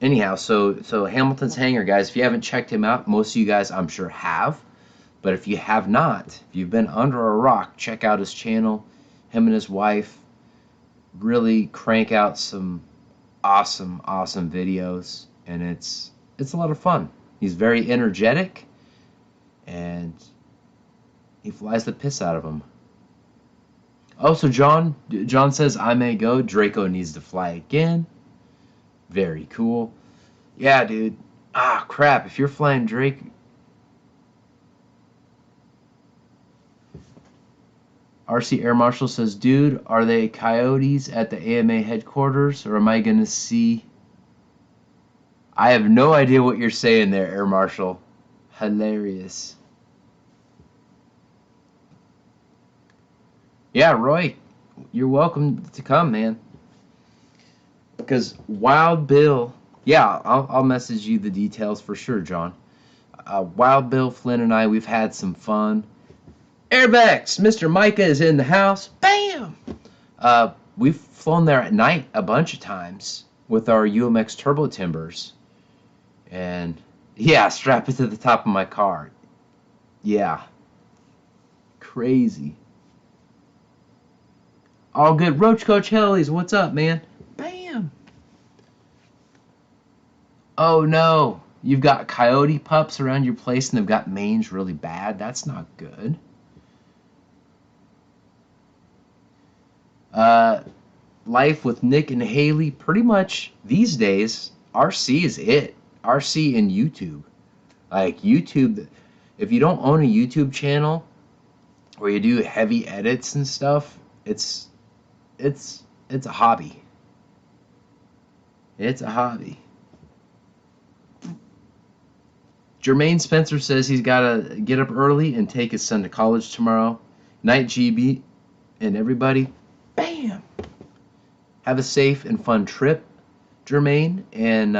Anyhow, so Hamilton's Hangar, guys, if you haven't checked him out, most of you guys I'm sure have, but if you have not, if you've been under a rock, check out his channel. Him and his wife really crank out some awesome videos, and it's a lot of fun. He's very energetic, and he flies the piss out of them. Oh, so John says, I may go. Draco needs to fly again. Very cool. Yeah, dude. Ah, crap. If you're flying Drake... RC Air Marshal says, dude, are they coyotes at the AMA headquarters, or am I going to see... I have no idea what you're saying there, Air Marshal. Hilarious. Yeah, Roy, you're welcome to come, man. Because Wild Bill... Yeah, I'll message you the details for sure, John. Wild Bill Flynn and I, we've had some fun. Airbags, Mr. Micah is in the house. Bam! We've flown there at night a bunch of times with our UMX Turbo Timbers. And yeah, strap it to the top of my car. Yeah. Crazy. All good. Roach Coach Hellies, what's up, man? Bam! Oh no, you've got coyote pups around your place and they've got mange really bad. That's not good. Life with Nick and Haley, pretty much these days, RC is it. RC and YouTube. Like YouTube, if you don't own a YouTube channel where you do heavy edits and stuff, it's a hobby. It's a hobby. Jermaine Spencer says he's got to get up early and take his son to college tomorrow. Night, GB, and everybody. Bam! Have a safe and fun trip, Jermaine. And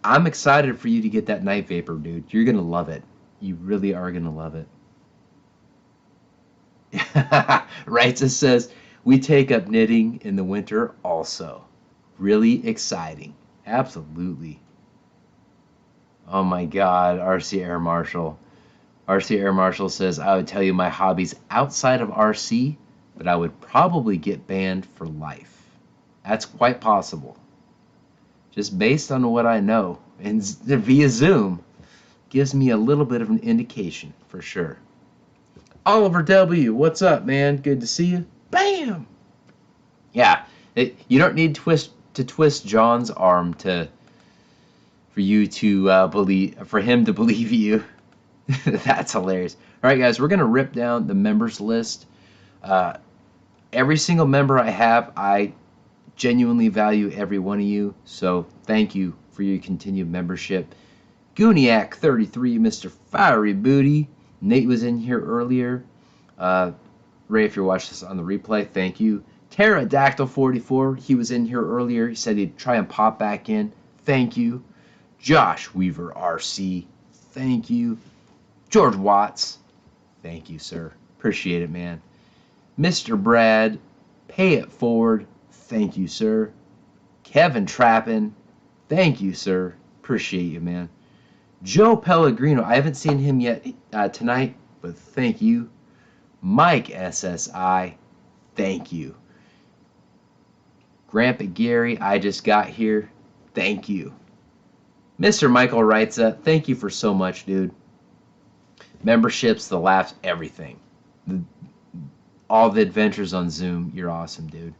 I'm excited for you to get that night vapor, dude. You're going to love it. You really are going to love it. Rightsa says, we take up knitting in the winter also. Really exciting. Absolutely. Oh my God, RC Air Marshal. RC Air Marshal says, I would tell you my hobbies outside of RC, but I would probably get banned for life. That's quite possible. Just based on what I know, and via Zoom, gives me a little bit of an indication for sure. Oliver W., what's up, man? Good to see you. Bam! Yeah, you don't need to twist John's arm for you to for him to believe you. That's hilarious. All right, guys, we're gonna rip down the members list. Every single member I have, I genuinely value every one of you. So thank you for your continued membership. Gooniac 33, Mr. Fiery Booty. Nate was in here earlier. Ray, if you're watching this on the replay, thank you. Pterodactyl 44, he was in here earlier. He said he'd try and pop back in. Thank you. Josh Weaver RC, thank you. George Watts, thank you, sir. Appreciate it, man. Mr. Brad, pay it forward, thank you, sir. Kevin Trappin, thank you, sir. Appreciate you, man. Joe Pellegrino, I haven't seen him yet tonight, but thank you. Mike SSI, thank you. Grandpa Gary, I just got here, thank you. Mr. Michael Wrightsa, thank you for so much, dude. Memberships, the laughs, everything. All the adventures on Zoom, you're awesome, dude.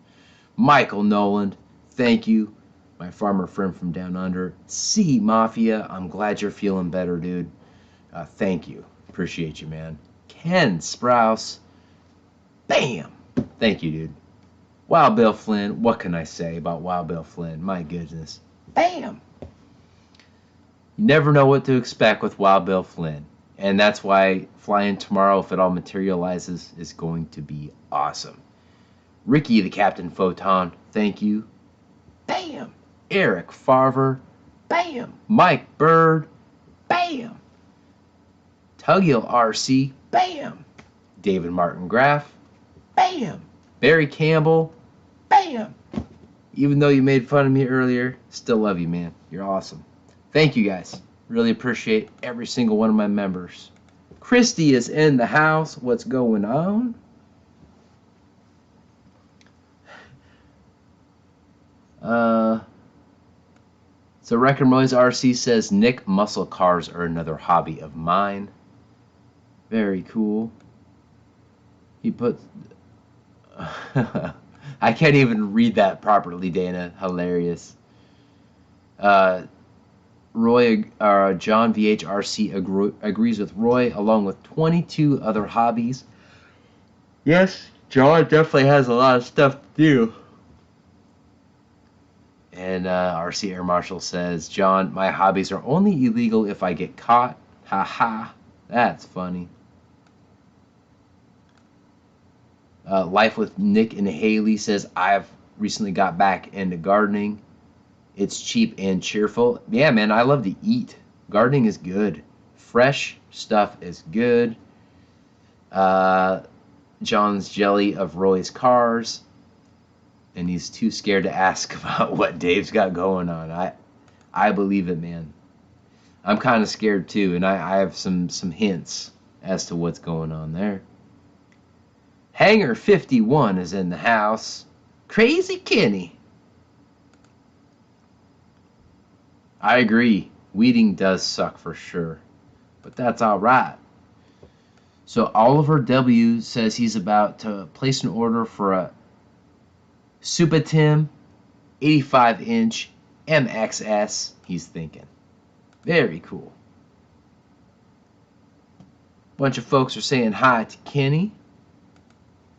Michael Noland, thank you. My farmer friend from down under. C Mafia, I'm glad you're feeling better, dude. Thank you. Appreciate you, man. Ken Sprouse, bam. Thank you, dude. Wild Bill Flynn, what can I say about Wild Bill Flynn? My goodness. Bam. You never know what to expect with Wild Bill Flynn. And that's why flying tomorrow, if it all materializes, is going to be awesome. Ricky, the Captain Photon, thank you. Bam. Eric Farver, bam. Mike Bird, bam. Tuggiel RC, bam. David Martin Graff, bam. Barry Campbell, bam. Even though you made fun of me earlier, still love you, man. You're awesome. Thank you, guys. Really appreciate every single one of my members. Christy is in the house. What's going on? So Wrecker Noise RC says, Nick, muscle cars are another hobby of mine. Very cool. He put... I can't even read that properly, Dana. Hilarious. Roy, John VHRC agrees with Roy, along with 22 other hobbies. Yes, John definitely has a lot of stuff to do. And RC Air Marshal says, John, my hobbies are only illegal if I get caught. Ha ha. That's funny. Life with Nick and Haley says, I've recently got back into gardening. It's cheap and cheerful. Yeah, man, I love to eat. Gardening is good. Fresh stuff is good. John's jelly of Roy's cars. And he's too scared to ask about what Dave's got going on. I believe it, man. I'm kind of scared too, and I have some hints as to what's going on there. Hangar 51 is in the house. Crazy Kenny. I agree. Weeding does suck for sure, but that's all right. So Oliver W says he's about to place an order for a Super Tim 85-inch MXS. He's thinking. Very cool. Bunch of folks are saying hi to Kenny.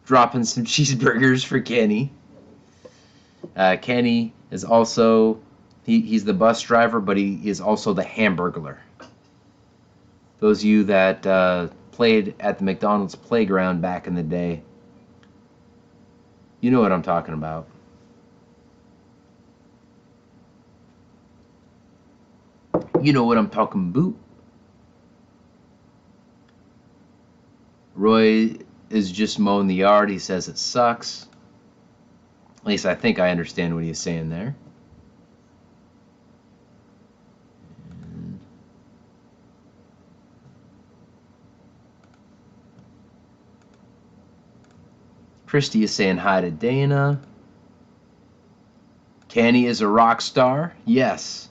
Dropping some cheeseburgers for Kenny. Kenny is also, he's the bus driver, but he is also the hamburglar. Those of you that played at the McDonald's playground back in the day, you know what I'm talking about. You know what I'm talking about. Roy is just mowing the yard. He says it sucks. At least I think I understand what he's saying there. Christy is saying hi to Dana. Kenny is a rock star. Yes.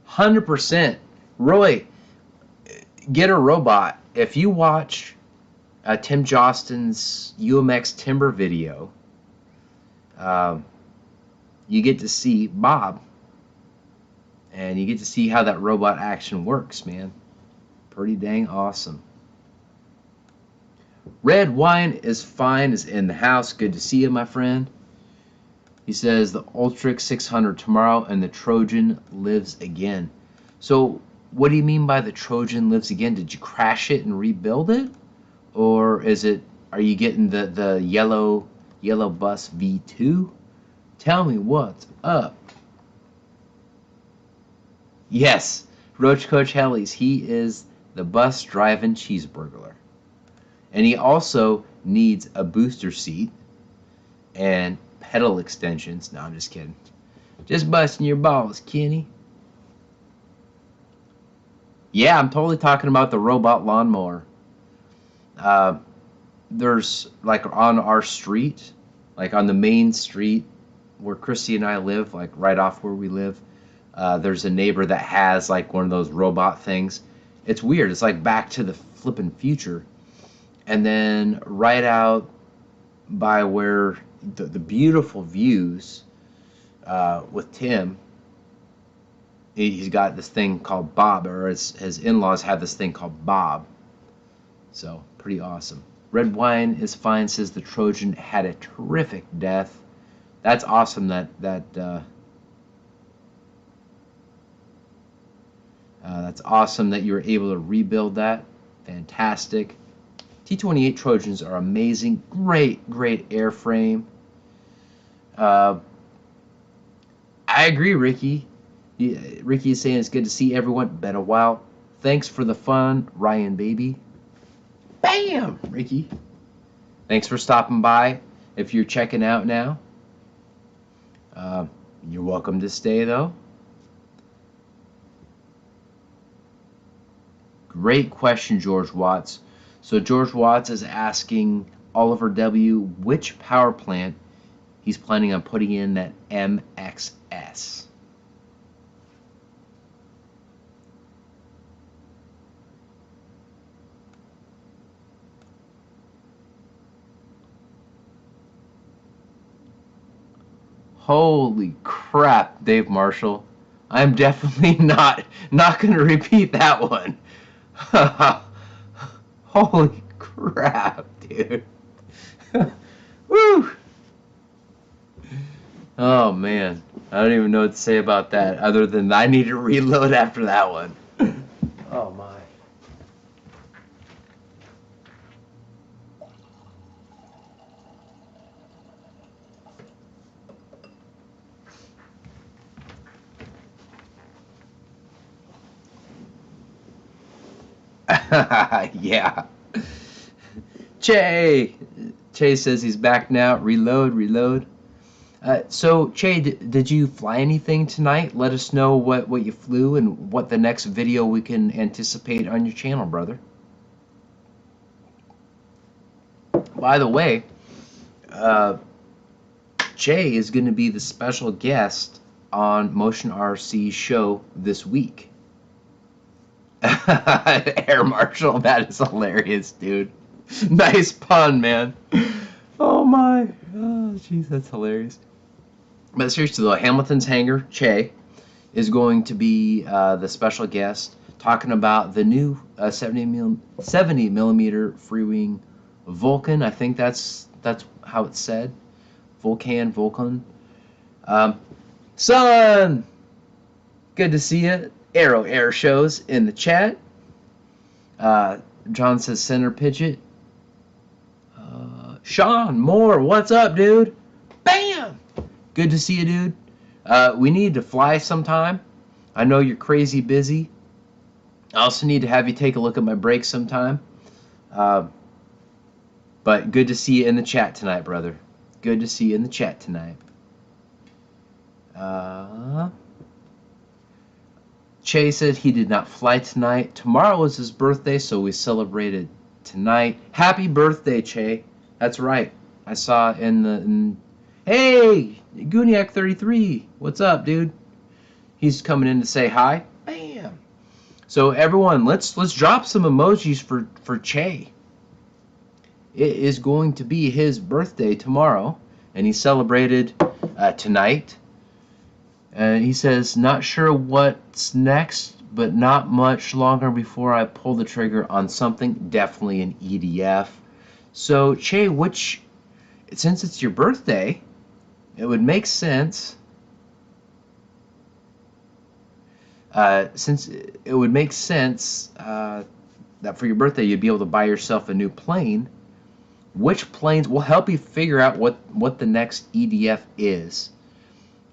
100%. Roy, get a robot. If you watch Tim Jostin's UMX Timber video, you get to see Bob. And you get to see how that robot action works, man. Pretty dang awesome. Red Wine is fine, is in the house. Good to see you, my friend. He says the Ultrix 600 tomorrow and the Trojan lives again. So what do you mean by the Trojan lives again? Did you crash it and rebuild it? Or is it, are you getting the yellow bus V2? Tell me what's up. Yes, Roach Coach Hellies. He is the bus driving cheeseburglar. And he also needs a booster seat and pedal extensions. No, I'm just kidding. Just busting your balls, Kenny. Yeah, I'm totally talking about the robot lawnmower. There's, like, on our street, like on the main street where Christy and I live, like right off where we live, there's a neighbor that has like one of those robot things. It's weird. It's like Back to the Flippin' Future. And then right out by where the beautiful views with Tim, he's got this thing called Bob, or his in-laws have this thing called Bob. So pretty awesome. Red Wine is fine, says the Trojan had a terrific death. That's awesome that's awesome that you were able to rebuild that. Fantastic. T-28 Trojans are amazing. Great airframe. I agree, Ricky. Ricky is saying it's good to see everyone. Been a while. Thanks for the fun, Ryan baby. Bam, Ricky. Thanks for stopping by. If you're checking out now, you're welcome to stay though. Great question, George Watts. So George Watts is asking Oliver W. which power plant he's planning on putting in that MXS. Holy crap, Dave Marshall. I'm definitely not going to repeat that one. Holy crap, dude. Woo! Oh, man. I don't even know what to say about that other than I need to reload after that one. Oh, my. Yeah. Che says he's back now. Reload. So, Che, did you fly anything tonight? Let us know what you flew and what the next video we can anticipate on your channel, brother. By the way, uh, Che is going to be the special guest on Motion RC's show this week. Air Marshal, that is hilarious, dude. Nice pun, man. Oh my. Oh, jeez, that's hilarious. But seriously though, Hamilton's Hangar, Che, is going to be the special guest talking about the new 70 millimeter Freewing Vulcan. I think that's how it's said. Vulcan. Um, Son, good to see you. Arrow Air Shows in the chat. John says center pitch. Sean Moore, what's up, dude? Bam! Good to see you, dude. We need to fly sometime. I know you're crazy busy. I also need to have you take a look at my brakes sometime. But good to see you in the chat tonight, brother. Good to see you in the chat tonight. Che said he did not fly tonight. Tomorrow was his birthday, so we celebrated tonight. Happy birthday, Che. That's right. I saw Hey, Gooniac33. What's up, dude? He's coming in to say hi. Bam. So everyone, let's drop some emojis for Che. It is going to be his birthday tomorrow, and he celebrated tonight. And he says, not sure what's next, but not much longer before I pull the trigger on something, definitely an EDF. So, Che, since it's your birthday, it would make sense, that for your birthday you'd be able to buy yourself a new plane. Which planes will help you figure out what the next EDF is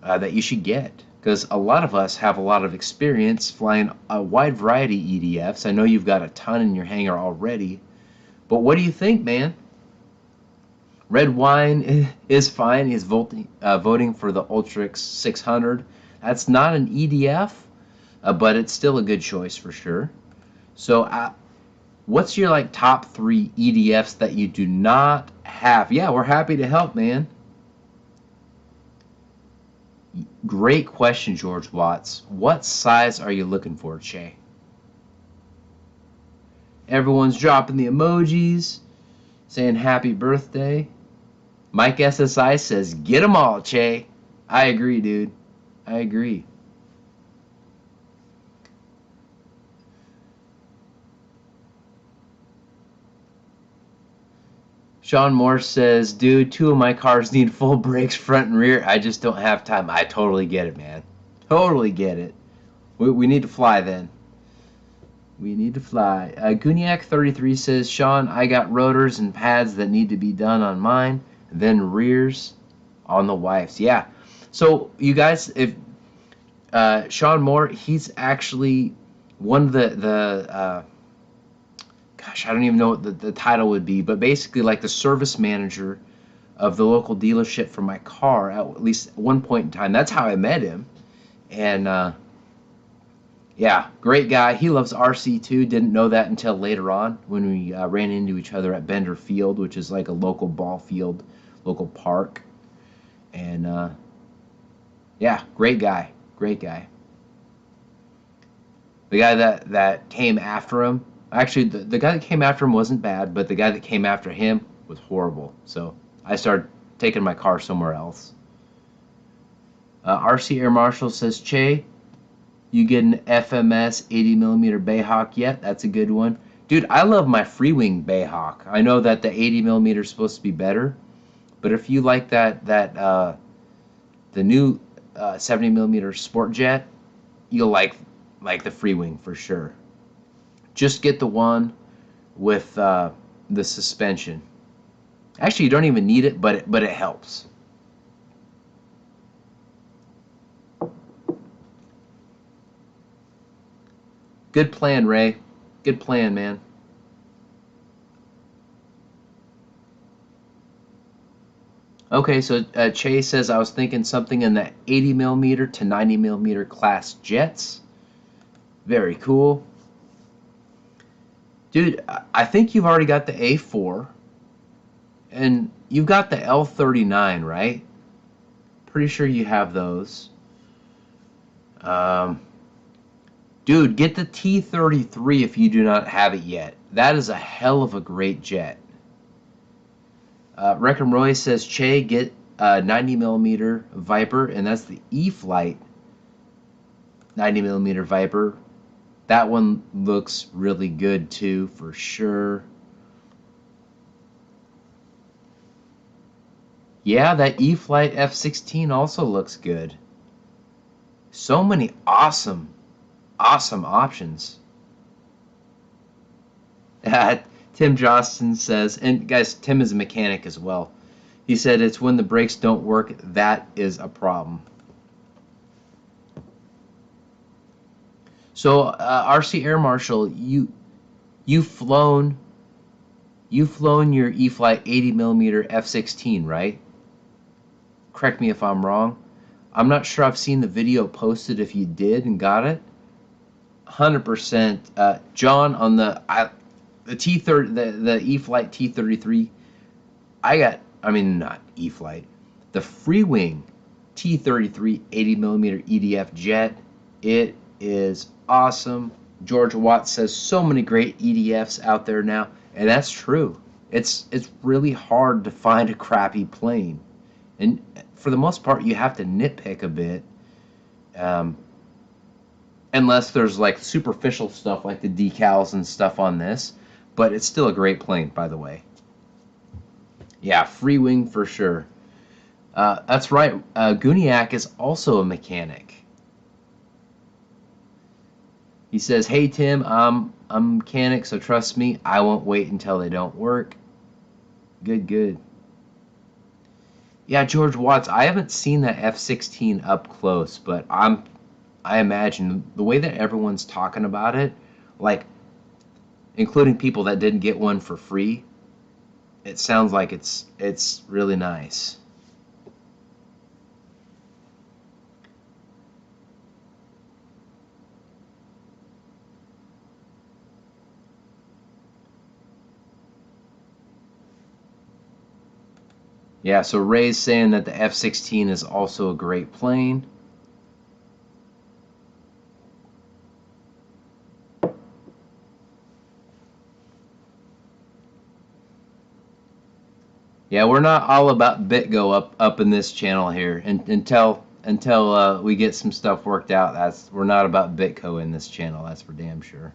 that you should get, because a lot of us have a lot of experience flying a wide variety of EDFs. I know you've got a ton in your hangar already, but what do you think, man? Red Wine is fine. He's voting for the Ultrix 600. That's not an EDF, but it's still a good choice for sure. So what's your top 3 EDFs that you do not have? Yeah, we're happy to help, man. Great question, George Watts. What size are you looking for, Che? Everyone's dropping the emojis, saying happy birthday. Mike SSI says, get them all, Che. I agree, dude. I agree. Sean Moore says, dude, 2 of my cars need full brakes, front and rear. I just don't have time. I totally get it, man. Totally get it. We need to fly then. We need to fly. Guniac33 says, Sean, I got rotors and pads that need to be done on mine, then rears on the wife's. Yeah. So, you guys, if Sean Moore, he's actually one of the gosh, I don't even know what the title would be, but basically like the service manager of the local dealership for my car at least at one point in time. That's how I met him. And yeah, great guy. He loves RC2. Didn't know that until later on when we ran into each other at Bender Field, which is like a local ball field, local park. And yeah, great guy. Great guy. The guy that came after him, actually, the guy that came after him wasn't bad, but the guy that came after him was horrible. So I started taking my car somewhere else. RC Air Marshal says, Che, you get an FMS 80mm Bayhawk yet? That's a good one. Dude, I love my Freewing Bayhawk. I know that the 80mm is supposed to be better, but if you like the new 70mm Sport Jet, you'll like the Freewing for sure. Just get the one with the suspension. Actually, you don't even need it, but it helps. Good plan, Ray. Good plan, man. Okay, so Chase says I was thinking something in the 80mm to 90mm class jets. Very cool. Dude, I think you've already got the A4, and you've got the L39, right? Pretty sure you have those. Um, Dude, get the T33 if you do not have it yet. That is a hell of a great jet. Wreckham Roy says, Che, get a 90mm Viper, and that's the E-flite 90mm Viper. That one looks really good too, for sure. Yeah, that E-flite F-16 also looks good. So many awesome options. Tim Johnston says, and guys, Tim is a mechanic as well. He said it's when the brakes don't work that is a problem. So RC Air Marshal, you've flown your E-flite 80mm F-16, right? Correct me if I'm wrong. I'm not sure I've seen the video posted if you did and got it. 100%. John, on the T30, the E-flite T33, not E-flite, the Freewing T33 80mm EDF jet. It is awesome. George Watts says so many great EDFs out there now, and that's true. It's really hard to find a crappy plane, and for the most part, you have to nitpick a bit. Unless there's like superficial stuff like the decals and stuff on this, but it's still a great plane, by the way. Yeah, free wing for sure. That's right. Guniak is also a mechanic. He says, "Hey Tim, I'm a mechanic, so trust me, I won't wait until they don't work." Good. Yeah, George Watts. I haven't seen that F-16 up close, but I imagine the way that everyone's talking about it, like including people that didn't get one for free, it sounds like it's really nice. Yeah, so Ray's saying that the F-16 is also a great plane. Yeah, we're not all about BitGo up in this channel here, and until we get some stuff worked out. We're not about BitGo in this channel. That's for damn sure.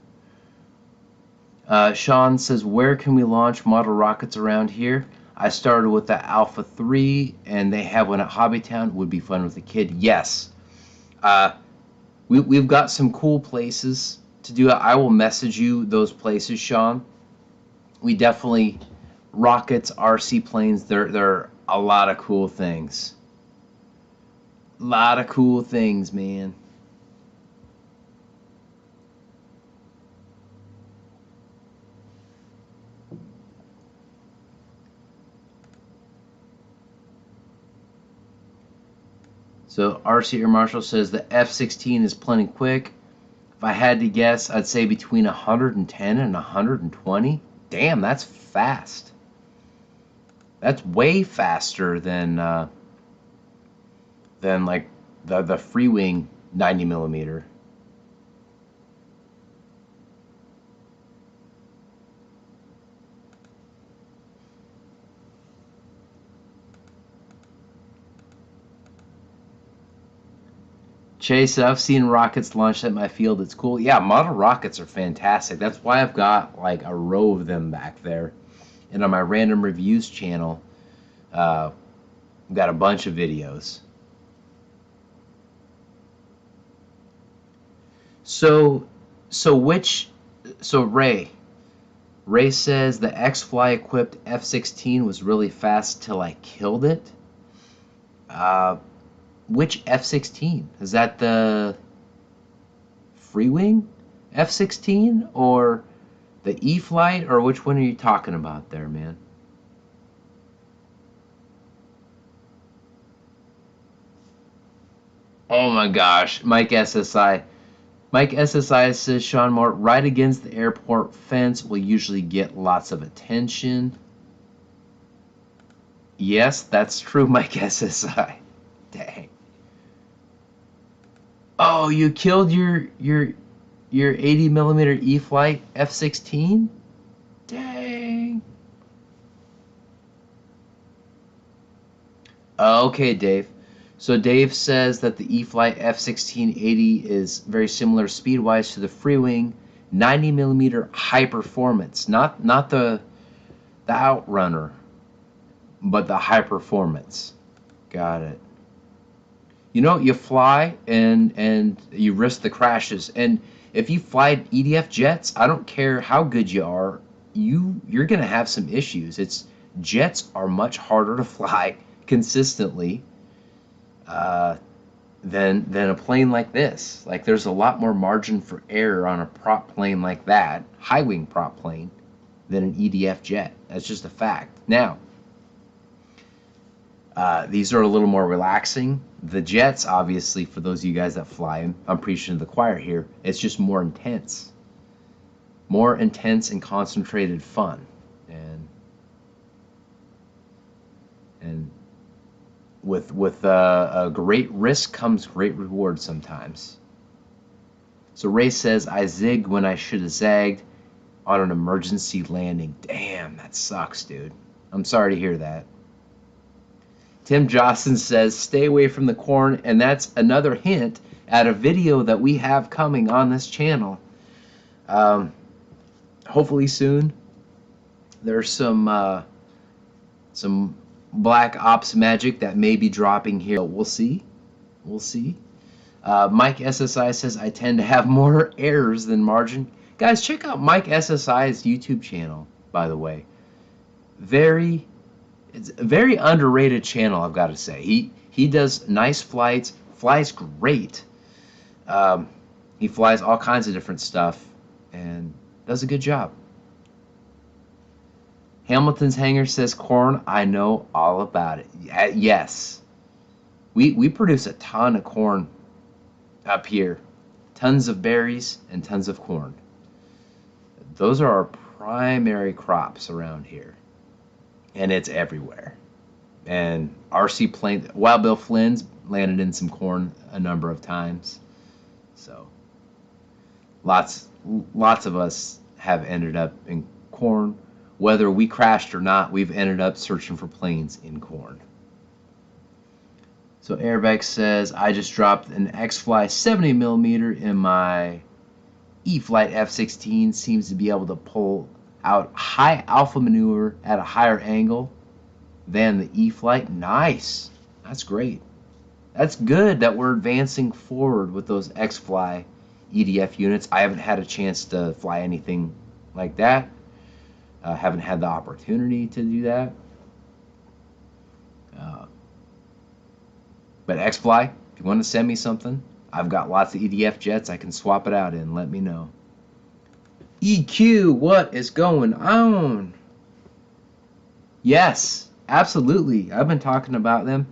Sean says, where can we launch model rockets around here? I started with the Alpha 3, and they have one at Hobbytown. Would be fun with a kid. Yes. We've got some cool places to do it. I will message you those places, Sean. We definitely, rockets, RC planes, they're a lot of cool things. A lot of cool things, man. So RC Air Marshal says the F-16 is plenty quick. If I had to guess, I'd say between 110 and 120. Damn, that's fast. That's way faster than like the Freewing 90mm. Chase, I've seen rockets launched at my field. It's cool. Yeah, model rockets are fantastic. That's why I've got like a row of them back there. And on my random reviews channel, I've got a bunch of videos. So Ray says the X-Fly equipped F-16 was really fast till I killed it. Which F-16? Is that the Freewing F-16 or The E-flite, or which one are you talking about there, man? Oh my gosh, Mike SSI. Mike SSI says, Sean Moore, right against the airport fence will usually get lots of attention. Yes, that's true, Mike SSI. Dang. Oh, you killed your 80mm E-flite F-16? Dang. Okay, Dave. So Dave says that the E-flite F-1680 is very similar speed-wise to the Freewing 90mm high performance, not the Outrunner, but the high performance. Got it. You know, you fly and you risk the crashes, and if you fly EDF jets, I don't care how good you are, you're gonna have some issues. Jets are much harder to fly consistently than a plane like this. Like, there's a lot more margin for error on a prop plane like that, high wing prop plane, than an EDF jet. That's just a fact. Now, these are a little more relaxing. The jets, obviously, for those of you guys that fly, I'm preaching to the choir here, it's just more intense. More intense and concentrated fun. And with a great risk comes great reward sometimes. So Ray says, I zigged when I should have zagged on an emergency landing. Damn, that sucks, dude. I'm sorry to hear that. Tim Johnson says, stay away from the corn, and that's another hint at a video that we have coming on this channel. Hopefully soon. There's some Black Ops magic that may be dropping here. We'll see. We'll see. Mike SSI says, I tend to have more errors than margin. Guys, check out Mike SSI's YouTube channel, by the way. It's a very underrated channel, I've got to say. He does nice flights, flies great. He flies all kinds of different stuff and does a good job. Hamilton's Hanger says, corn, I know all about it. Yes. We produce a ton of corn up here. Tons of berries and tons of corn. Those are our primary crops around here. And it's everywhere. And RC Planes, Wild Bill Flynn's landed in some corn a number of times. So lots of us have ended up in corn. Whether we crashed or not, we've ended up searching for planes in corn. So Airbag says, I just dropped an X-Fly 70mm in my E-flite F-16. Seems to be able to pull out high alpha maneuver at a higher angle than the E-flite. Nice. That's great. That's good that we're advancing forward with those X-Fly EDF units. I haven't had a chance to fly anything like that. Haven't had the opportunity to do that. But X-Fly, if you want to send me something, I've got lots of EDF jets I can swap it out in. Let me know. EQ, what is going on? Yes, absolutely. I've been talking about them.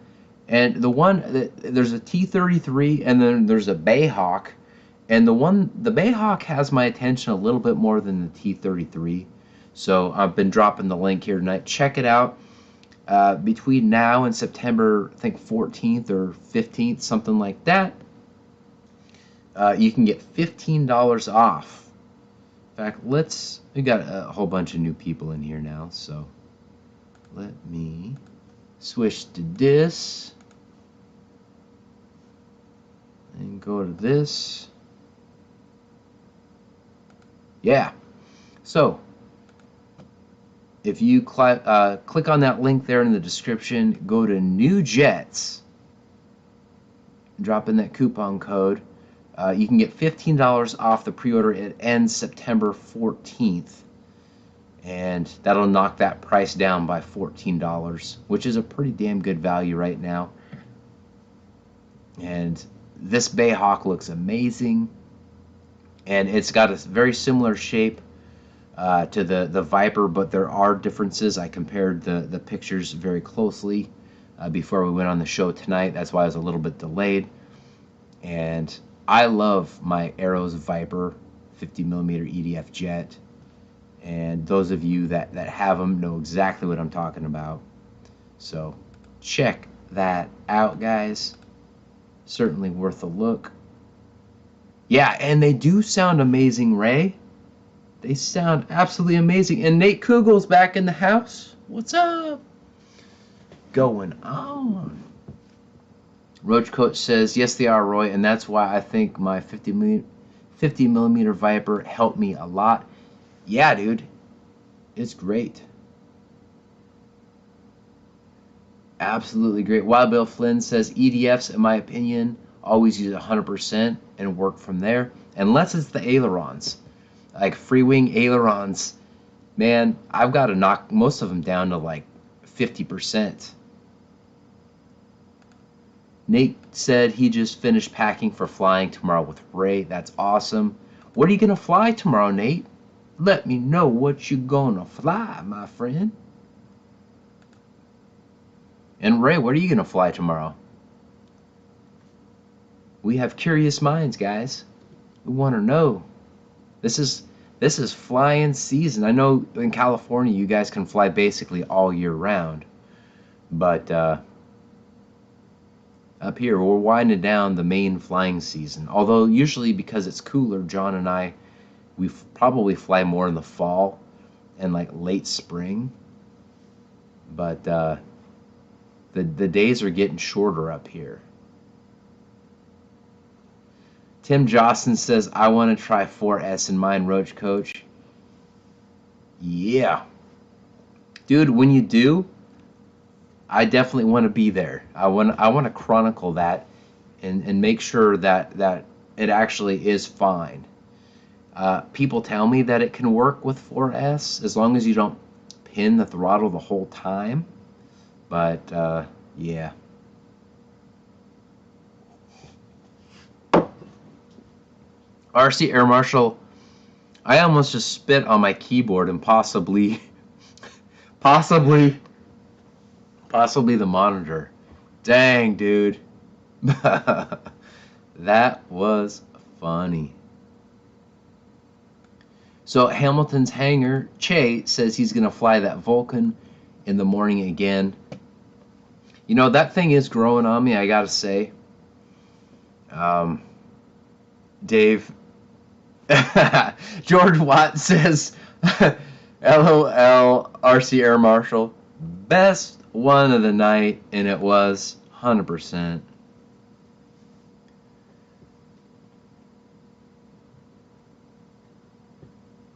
And the one, there's a T-33 and then there's a Bayhawk. And the Bayhawk has my attention a little bit more than the T-33. So I've been dropping the link here tonight. Check it out. Between now and September, I think 14th or 15th, something like that, you can get $15 off. In fact, we got a whole bunch of new people in here now, so let me switch to this and go to this. Yeah. So if you click on that link there in the description, go to New Jets, drop in that coupon code. You can get $15 off the pre-order. It ends September 14th. And that'll knock that price down by $14, which is a pretty damn good value right now. And this Bayhawk looks amazing. And it's got a very similar shape to the Viper, but there are differences. I compared the pictures very closely before we went on the show tonight. That's why I was a little bit delayed. And I love my Arrows Viper 50mm EDF jet. And those of you that have them know exactly what I'm talking about. So check that out, guys. Certainly worth a look. Yeah, and they do sound amazing, Ray. They sound absolutely amazing. And Nate Kugel's back in the house. What's up? Going on. Roach Coach says, yes, they are, Roy, and that's why I think my 50mm Viper helped me a lot. Yeah, dude. It's great. Absolutely great. Wild Bill Flynn says, EDFs, in my opinion, always use 100% and work from there. Unless it's the ailerons. Like free wing ailerons, man, I've got to knock most of them down to like 50%. Nate said he just finished packing for flying tomorrow with Ray. That's awesome. What are you going to fly tomorrow, Nate? Let me know what you're going to fly, my friend. And Ray, what are you going to fly tomorrow? We have curious minds, guys. We want to know. This is flying season. I know in California you guys can fly basically all year round. But up here we're winding down the main flying season. Although usually because it's cooler, John and I, we probably fly more in the fall and like late spring. But the days are getting shorter up here. Tim Jostin says, I want to try 4S in mine, Roach Coach. Yeah. Dude, when you do, I definitely want to be there. I want to chronicle that and make sure that it actually is fine. People tell me that it can work with 4S as long as you don't pin the throttle the whole time. But, yeah. RC Air Marshal, I almost just spit on my keyboard and possibly the monitor. Dang, dude. That was funny. So Hamilton's Hangar, Che, says he's going to fly that Vulcan in the morning again. You know, that thing is growing on me, I got to say. Dave, George Watt says, LOL, RC Air Marshal, best one of the night, and it was 100%.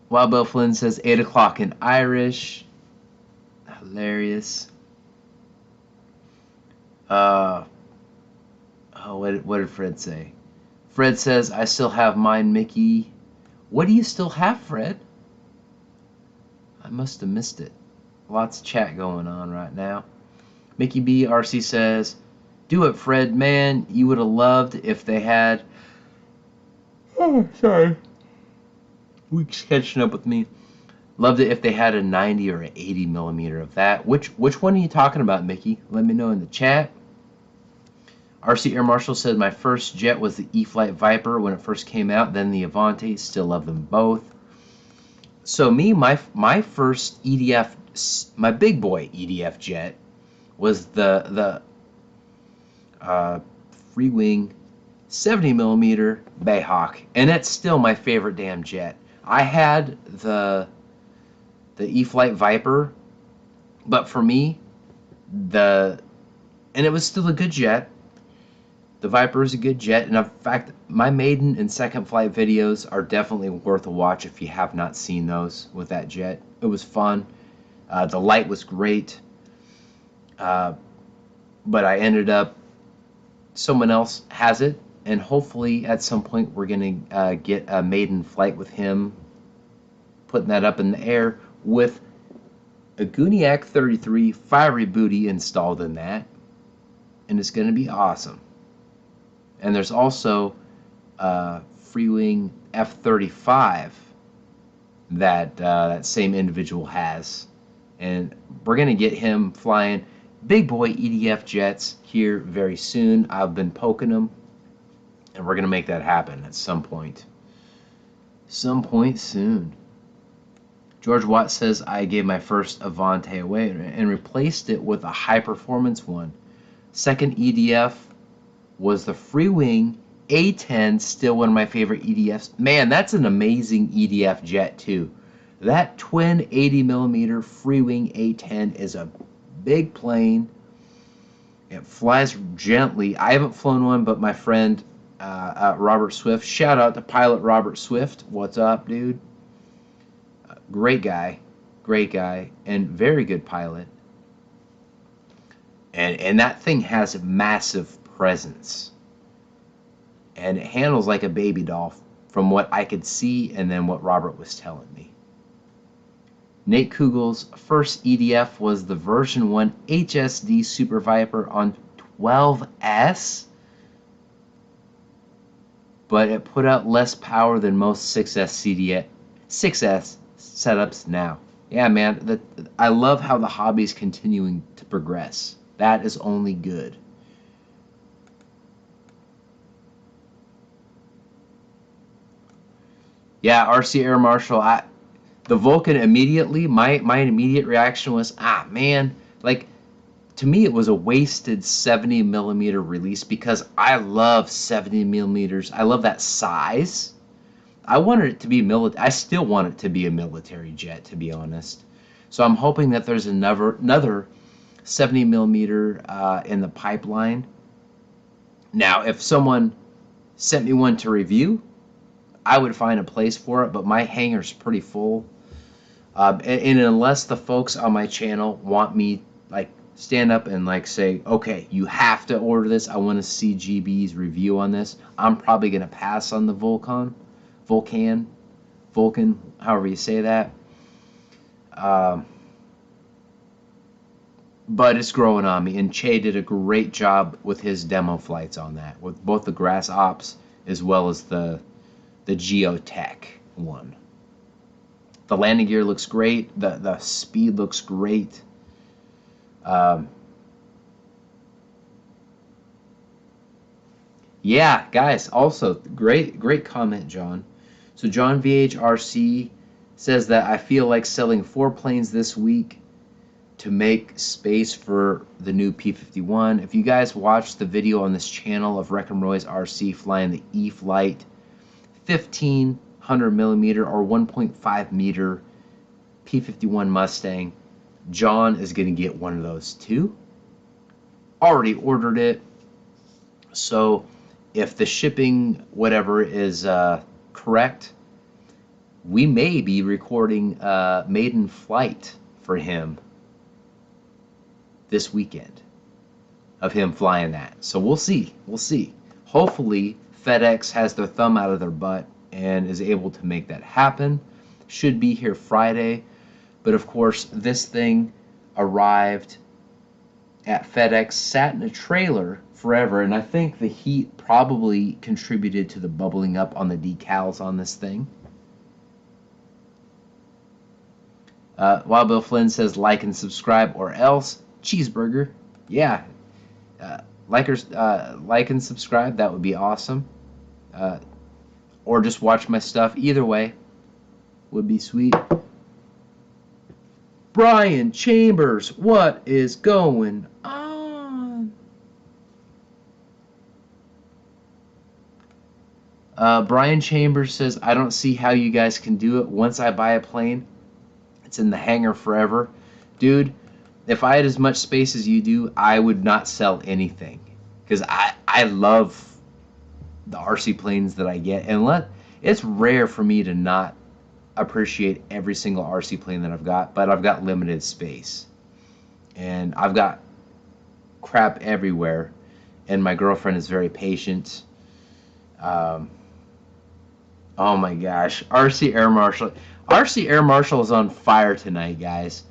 Wild Bill Flynn says 8 o'clock in Irish. Hilarious. What did Fred say? Fred says, I still have mine, Mickey. What do you still have, Fred? I must have missed it. Lots of chat going on right now. Mickey B. RC says, do it, Fred, man. You would have loved if they had... Oh, sorry. Weeks catching up with me. Loved it if they had a 90 or an 80mm of that. Which one are you talking about, Mickey? Let me know in the chat. RC Air Marshal said my first jet was the E-flite Viper when it first came out, then the Avante. Still love them both. So me, my first EDF, my big boy EDF jet was the free wing 70mm Bayhawk, and it's still my favorite damn jet. I had the E-flite Viper, but for me, and it was still a good jet. The Viper is a good jet, and in fact, my maiden and second flight videos are definitely worth a watch if you have not seen those with that jet. It was fun. The light was great, but I ended up, someone else has it, and hopefully at some point we're going to get a maiden flight with him, putting that up in the air with a Guniac 33 fiery booty installed in that, and it's going to be awesome. And there's also a Freewing F-35 that that same individual has. And we're going to get him flying big boy EDF jets here very soon. I've been poking them, and we're going to make that happen at some point. Some point soon. George Watt says, I gave my first Avante away and replaced it with a high-performance one. Second EDF was the Freewing A10, still one of my favorite EDFs. Man, that's an amazing EDF jet, too. That twin 80mm Freewing A10 is a big plane. It flies gently. I haven't flown one, but my friend Robert Swift, shout out to pilot Robert Swift. What's up, dude? Great guy, and very good pilot. And that thing has massive presence, and it handles like a baby doll from what I could see and then what Robert was telling me. Nate Kugel's first EDF was the version 1 HSD Super Viper on 12S, but it put out less power than most 6S setups now. Yeah, man, I love how the hobby's continuing to progress. That is only good. Yeah, RC Air Marshal, the Vulcan immediately, my immediate reaction was, man, like, to me it was a wasted 70mm release because I love 70mm. I love that size. I wanted it to be I still want it to be a military jet, to be honest. So I'm hoping that there's another 70mm in the pipeline. Now, if someone sent me one to review, I would find a place for it, but my hangar's pretty full. And unless the folks on my channel want me, like, stand up and, like, say, okay, you have to order this, I want to see GB's review on this, I'm probably going to pass on the Vulcan, however you say that. But it's growing on me, and Che did a great job with his demo flights on that, with both the Grass Ops as well as the Geotech one. The landing gear looks great. The speed looks great. Yeah, guys. Also, great comment, John. So John VHRC says that I feel like selling 4 planes this week to make space for the new P-51. If you guys watched the video on this channel of Wreck 'Em Roy's RC flying the E-flite 1500mm or 1.5 meter P-51 Mustang, John is going to get one of those too. Already ordered it. So if the shipping whatever is correct, we may be recording a maiden flight for him this weekend of him flying that. So we'll see. Hopefully FedEx has their thumb out of their butt and is able to make that happen. Should be here Friday. But of course, this thing arrived at FedEx, sat in a trailer forever, and I think the heat probably contributed to the bubbling up on the decals on this thing. Wild Bill Flynn says, like and subscribe or else. Cheeseburger. Yeah. Like and subscribe. That would be awesome. Or just watch my stuff. Either way would be sweet. Brian Chambers, what is going on? Brian Chambers says, I don't see how you guys can do it. Once I buy a plane, it's in the hangar forever. Dude, if I had as much space as you do, I would not sell anything. Because I love the RC planes that I get. And it's rare for me to not appreciate every single RC plane that I've got, but I've got limited space. And I've got crap everywhere. And my girlfriend is very patient. Oh my gosh. RC Air Marshal. RC Air Marshal is on fire tonight, guys.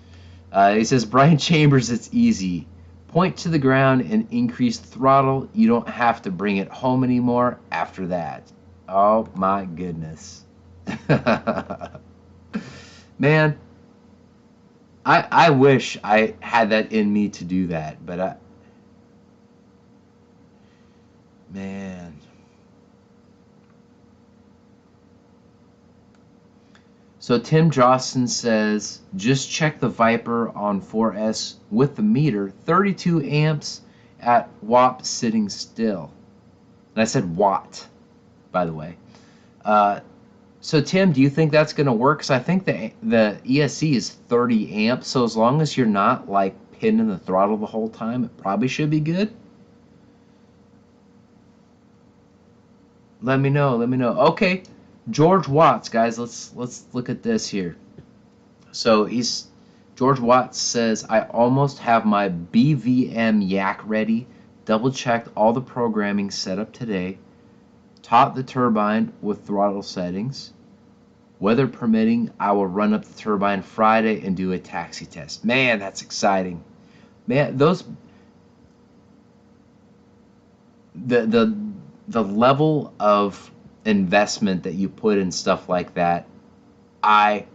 He says, Brian Chambers, it's easy. Point to the ground and increase throttle. You don't have to bring it home anymore after that. Oh my goodness. Man, I wish I had that in me to do that, but man. So Tim Josson says, just check the Viper on 4S with the meter, 32 amps at WAP sitting still. And I said watt, by the way. So Tim, do you think that's going to work? Because I think the ESC is 30 amps, so as long as you're not like pinning the throttle the whole time, it probably should be good. Let me know. Let me know. Okay, George Watts, guys. Let's look at this here. So George Watts says, I almost have my BVM yak ready. Double checked all the programming set up today. Taught the turbine with throttle settings. Weather permitting, I will run up the turbine Friday and do a taxi test. Man, that's exciting. Man, the level of investment that you put in stuff like that, I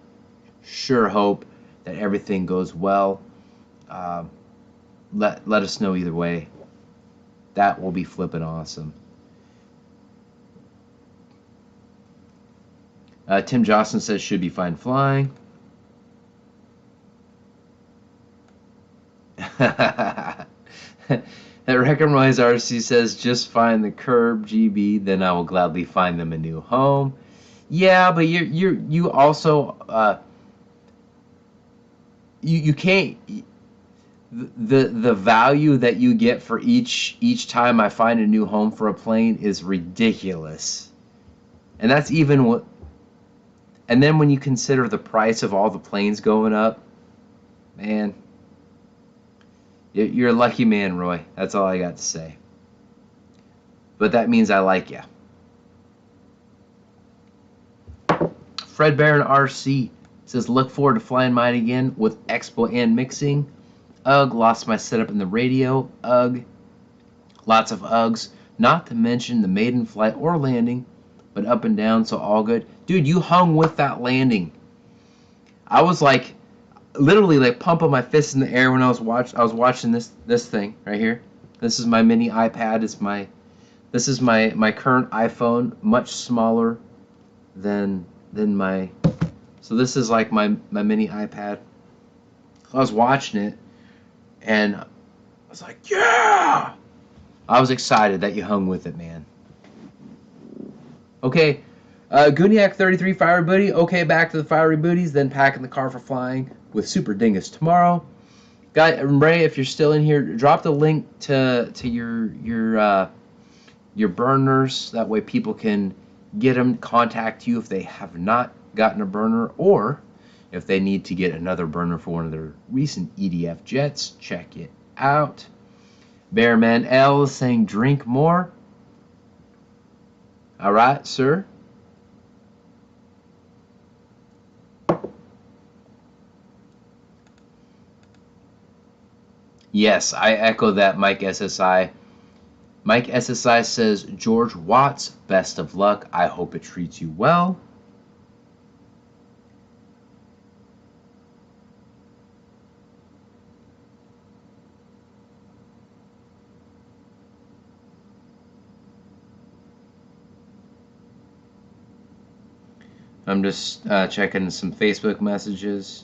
sure hope that everything goes well. Let us know either way. That will be flippin' awesome. Tim Josson says should be fine flying. Recognize RC says just find the curb GB, then I will gladly find them a new home. Yeah, but you also you can't, the value that you get for each time I find a new home for a plane is ridiculous. And that's even what, and then when you consider the price of all the planes going up, man, you're a lucky man, Roy. That's all I got to say. But that means I like you. Fred Barron RC says, look forward to flying mine again with Expo and mixing. Ugh, lost my setup in the radio. Ugh. Lots of ughs. Not to mention the maiden flight or landing, but up and down, so all good. Dude, you hung with that landing. I was like, literally like pumping my fist in the air when I was watching this thing right here. This is my mini iPad. This is my current iPhone, much smaller than my. So this is like my mini iPad. I was watching it, and I was like, yeah! I was excited that you hung with it, man. Okay, Guniac 33 Fiery Booty. Okay, back to the Fiery Booties, then packing the car for flying with Super Dingus tomorrow. Guy Ray, if you're still in here, drop the link to your burners. That way people can get them, contact you if they have not gotten a burner, or if they need to get another burner for one of their recent EDF jets. Check it out. Bearman L is saying drink more. All right, sir. Yes, I echo that, Mike SSI. Mike SSI says, George Watts, best of luck. I hope it treats you well. I'm just checking some Facebook messages.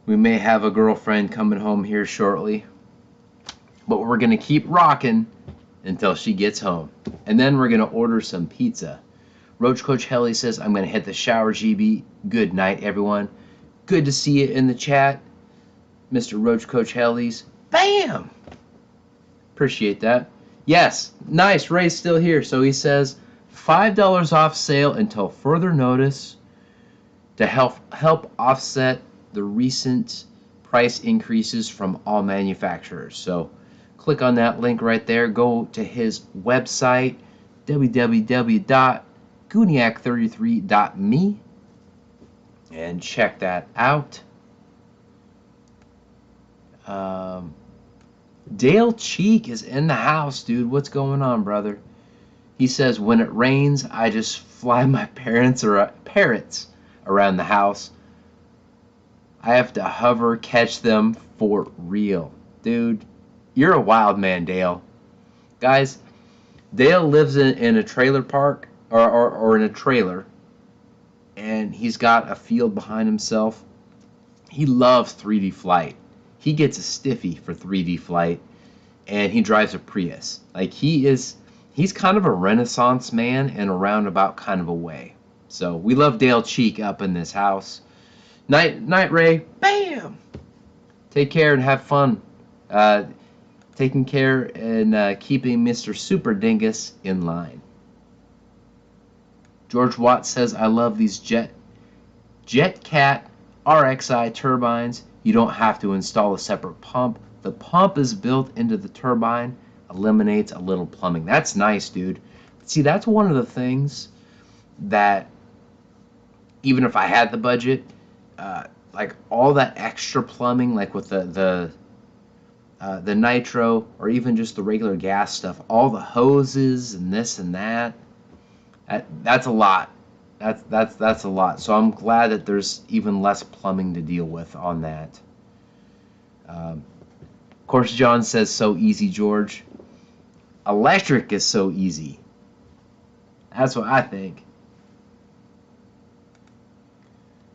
We may have a girlfriend coming home here shortly, but we're going to keep rocking until she gets home. And then we're going to order some pizza. Roach Coach Helly says, I'm going to hit the shower, GB. Good night, everyone. Good to see you in the chat, Mr. Roach Coach Helly's. Bam! Appreciate that. Yes, nice. Ray's still here. So he says, $5 off sale until further notice to help offset the recent price increases from all manufacturers. So click on that link right there. Go to his website, www.guniac33.me, and check that out. Dale Cheek is in the house, dude. What's going on, brother? He says, when it rains, I just fly my parrots around the house. I have to hover, catch them for real. Dude, you're a wild man, Dale. Guys, Dale lives in a trailer park, or in a trailer, and he's got a field behind himself. He loves 3D flight. He gets a stiffy for 3D flight, and he drives a Prius. Like, he's kind of a renaissance man in a roundabout kind of a way. So we love Dale Cheek up in this house. Night Ray, bam! Take care and have fun. Taking care and keeping Mr. Super Dingus in line. George Watt says, I love these JetCat RXI turbines. You don't have to install a separate pump. The pump is built into the turbine, eliminates a little plumbing. That's nice, dude. See, that's one of the things that, even if I had the budget, like all that extra plumbing, like with the nitro, or even just the regular gas stuff, all the hoses and this and that's a lot. That's a lot. So I'm glad that there's even less plumbing to deal with on that. Of course, John says, so easy, George. Electric is so easy. That's what I think.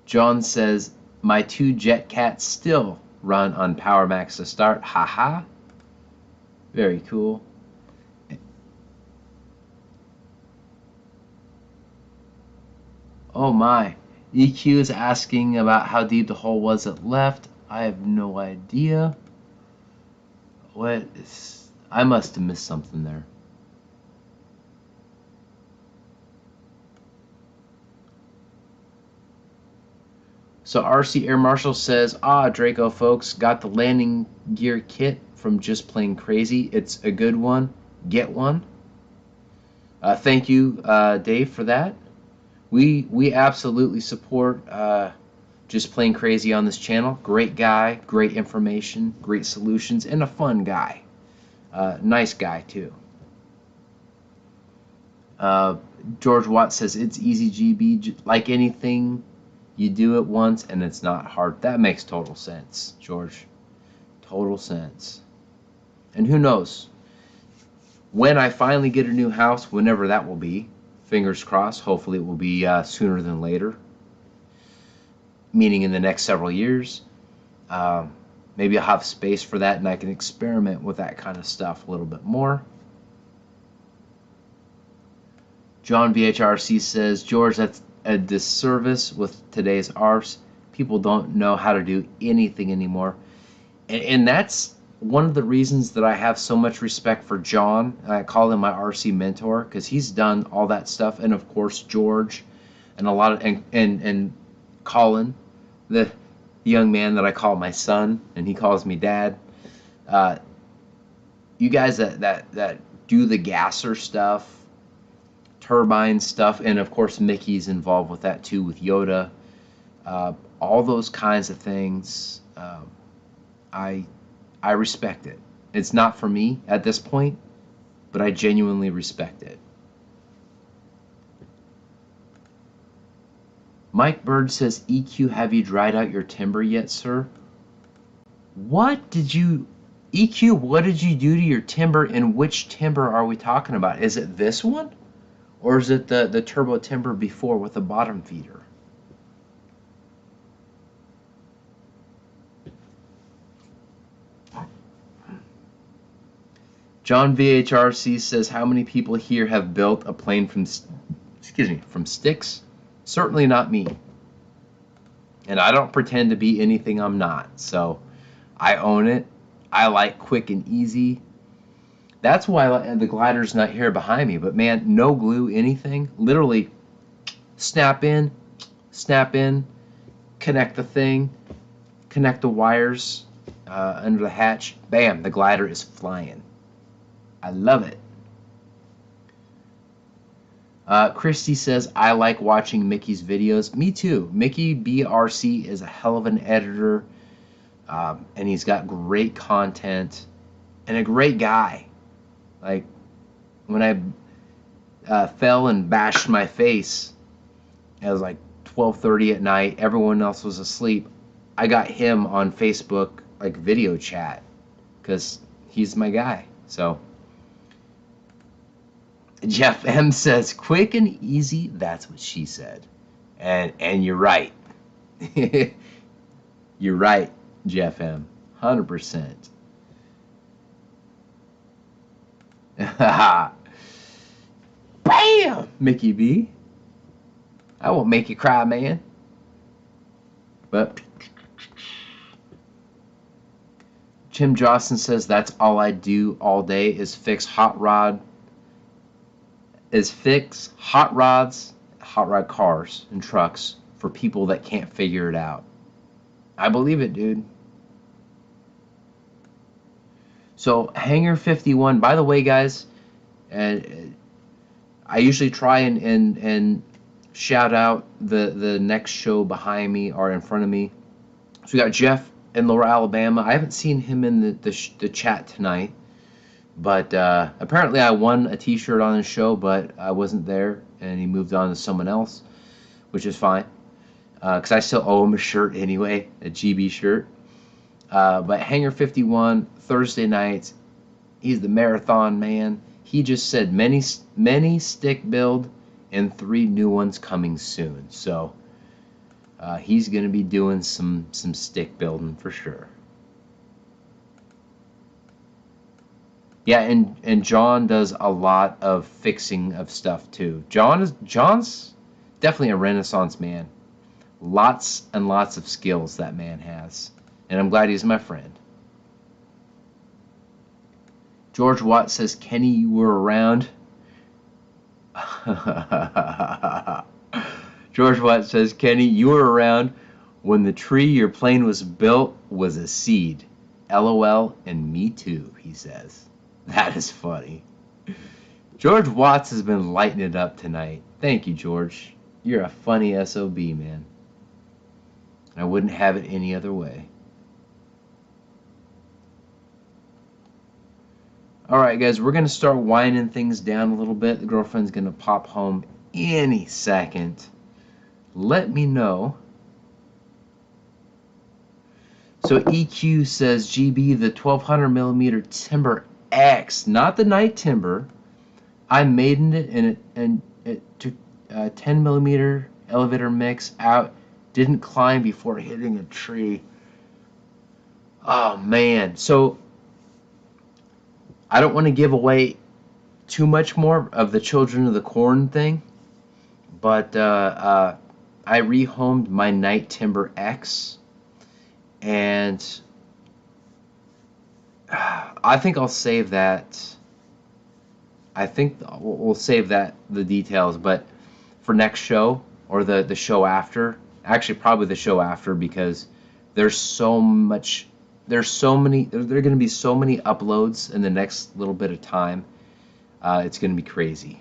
John says, my 2 JetCats still run on Power Max to start. Haha. Very cool. Oh my. EQ is asking about how deep the hole was that left. I have no idea. What is... I must have missed something there. So RC Air Marshal says, Draco folks, got the landing gear kit from Just Plain Crazy. It's a good one. Get one. Thank you, Dave, for that. We absolutely support Just Plain Crazy on this channel. Great guy, great information, great solutions, and a fun guy. Nice guy, too. George Watt says, it's easy, GB, like anything. You do it once and it's not hard. That makes total sense, George. Total sense. And who knows? When I finally get a new house, whenever that will be, fingers crossed, hopefully it will be sooner than later. Meaning in the next several years. Maybe I'll have space for that and I can experiment with that kind of stuff a little bit more. John VHRC says, George, that's a disservice with today's ARFs. People don't know how to do anything anymore. And that's one of the reasons that I have so much respect for John. I call him my RC mentor because he's done all that stuff. And of course, George and a lot of, and Colin, the young man that I call my son and he calls me dad. You guys that do the gasser stuff, turbine stuff, and of course Mickey's involved with that too, with Yoda, all those kinds of things. I respect it. It's not for me at this point, but I genuinely respect it. Mike Bird says, EQ, have you dried out your timber yet, sir? What did you, EQ, what did you do to your timber, and which timber are we talking about? Is it this one? Or is it the turbo timber before with the bottom feeder? John VHRC says, how many people here have built a plane from sticks? Certainly not me. And I don't pretend to be anything I'm not. So I own it. I like quick and easy. That's why the glider's not here behind me. But man, no glue, anything. Literally snap in, connect the thing, connect the wires under the hatch. Bam, the glider is flying. I love it. Christy says, I like watching Mickey's videos. Me too. Mickey BRC is a hell of an editor. And he's got great content and a great guy. Like, when fell and bashed my face. It was like 12:30 at night. Everyone else was asleep. I got him on Facebook, like video chat, because he's my guy. So Jeff M says, quick and easy, that's what she said. And you're right. You're right, Jeff M. 100%. Bam! Mickey B. I won't make you cry, man. But Tim Jawson says, that's all I do all day is fix hot rod cars and trucks for people that can't figure it out. I believe it, dude. So Hangar 51, by the way, guys, and I usually try and shout out the next show behind me or in front of me. So we got Jeff in Lower Alabama. I haven't seen him in the chat tonight, but apparently I won a t-shirt on his show, but I wasn't there, and he moved on to someone else, which is fine, because I still owe him a shirt anyway, a GB shirt. But Hangar 51, Thursday nights, he's the marathon man. He just said many stick build and 3 new ones coming soon. So he's going to be doing some stick building for sure. Yeah, and John does a lot of fixing of stuff too. John's definitely a Renaissance man. Lots and lots of skills that man has. And I'm glad he's my friend. George Watt says, Kenny, you were around. George Watt says, Kenny, you were around when the tree your plane was built was a seed. LOL, and me too, he says. That is funny. George Watts has been lighting it up tonight. Thank you, George. You're a funny SOB, man. I wouldn't have it any other way. Alright guys, we're going to start winding things down a little bit. The girlfriend's going to pop home any second. Let me know. So EQ says, GB, the 1200mm Timber X, not the night timber. I maidened it and it took 10mm elevator mix out. Didn't climb before hitting a tree. Oh man. So I don't want to give away too much more of the Children of the Corn thing, but I rehomed my Night Timber X, and I think I'll save that. I think we'll save that, the details, but for next show or the show after, actually probably the show after, because there's so much. There are going to be so many uploads in the next little bit of time. It's going to be crazy.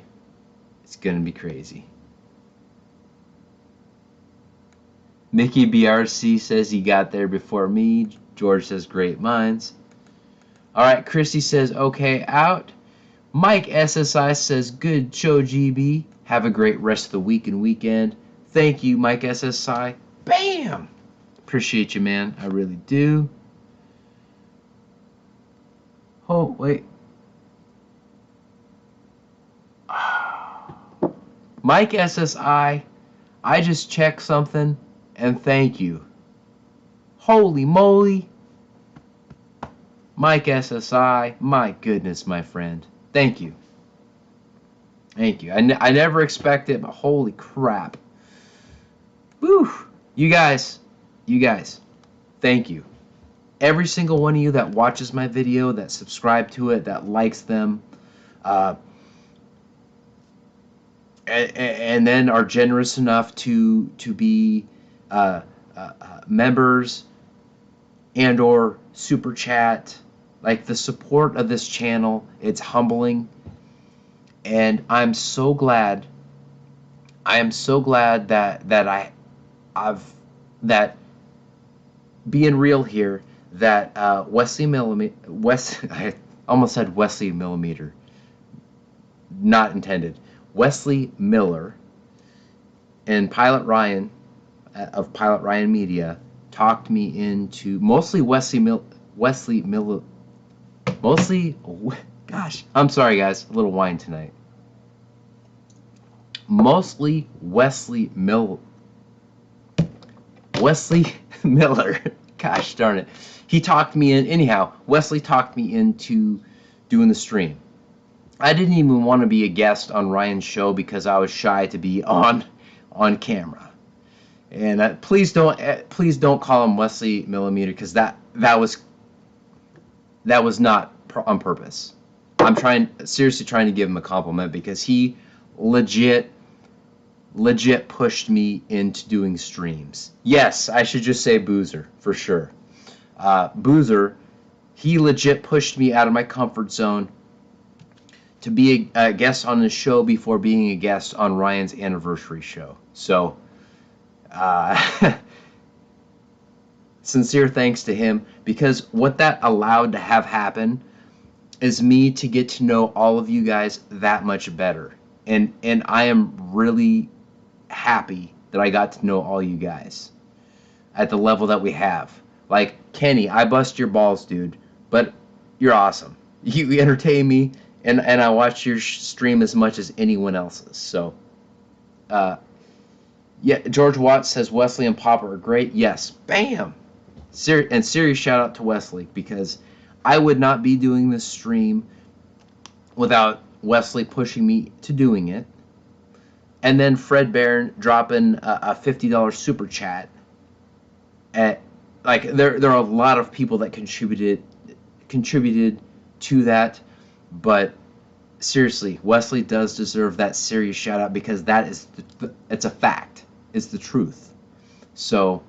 It's going to be crazy. Mickey BRC says he got there before me. George says great minds. Alright, Christy says okay out. Mike SSI says good show, GB. Have a great rest of the week and weekend. Thank you, Mike SSI. Bam! Appreciate you, man. I really do. Oh, wait. Mike SSI, I just checked something, and thank you. Holy moly. Mike SSI, my goodness, my friend. Thank you. Thank you. I never expected it, but holy crap. Woo! You guys, thank you. Every single one of you that watches my video, that subscribe to it, that likes them, and then are generous enough to be members and or super chat, like the support of this channel, it's humbling, and I'm so glad. I am so glad that being real here. That I almost said Wesley Millimeter, not intended. Wesley Miller and Pilot Ryan of Pilot Ryan Media talked me into mostly gosh, I'm sorry guys, a little wine tonight. Mostly Wesley Miller. Gosh darn it. He talked me in, anyhow, Wesley talked me into doing the stream. I didn't even want to be a guest on Ryan's show because I was shy to be on camera. And please don't call him Wesley Millimeter, because that was not on purpose. I'm seriously trying to give him a compliment, because he legit pushed me into doing streams. Yes, I should just say Boozer for sure. Boozer, he legit pushed me out of my comfort zone to be a guest on the show before being a guest on Ryan's anniversary show. So, sincere thanks to him, because what that allowed to have happen is me to get to know all of you guys that much better. And I am really happy that I got to know all you guys at the level that we have. Like, Kenny, I bust your balls, dude, but you're awesome. You entertain me, and I watch your stream as much as anyone else's. So, yeah, George Watts says Wesley and Papa are great. Yes, bam! And serious shout out to Wesley, because I would not be doing this stream without Wesley pushing me to doing it. And then Fred Barron dropping a $50 super chat. Like, there are a lot of people that contributed to that, but seriously, Wesley does deserve that serious shout out, because that is it's a fact. It's the truth. So,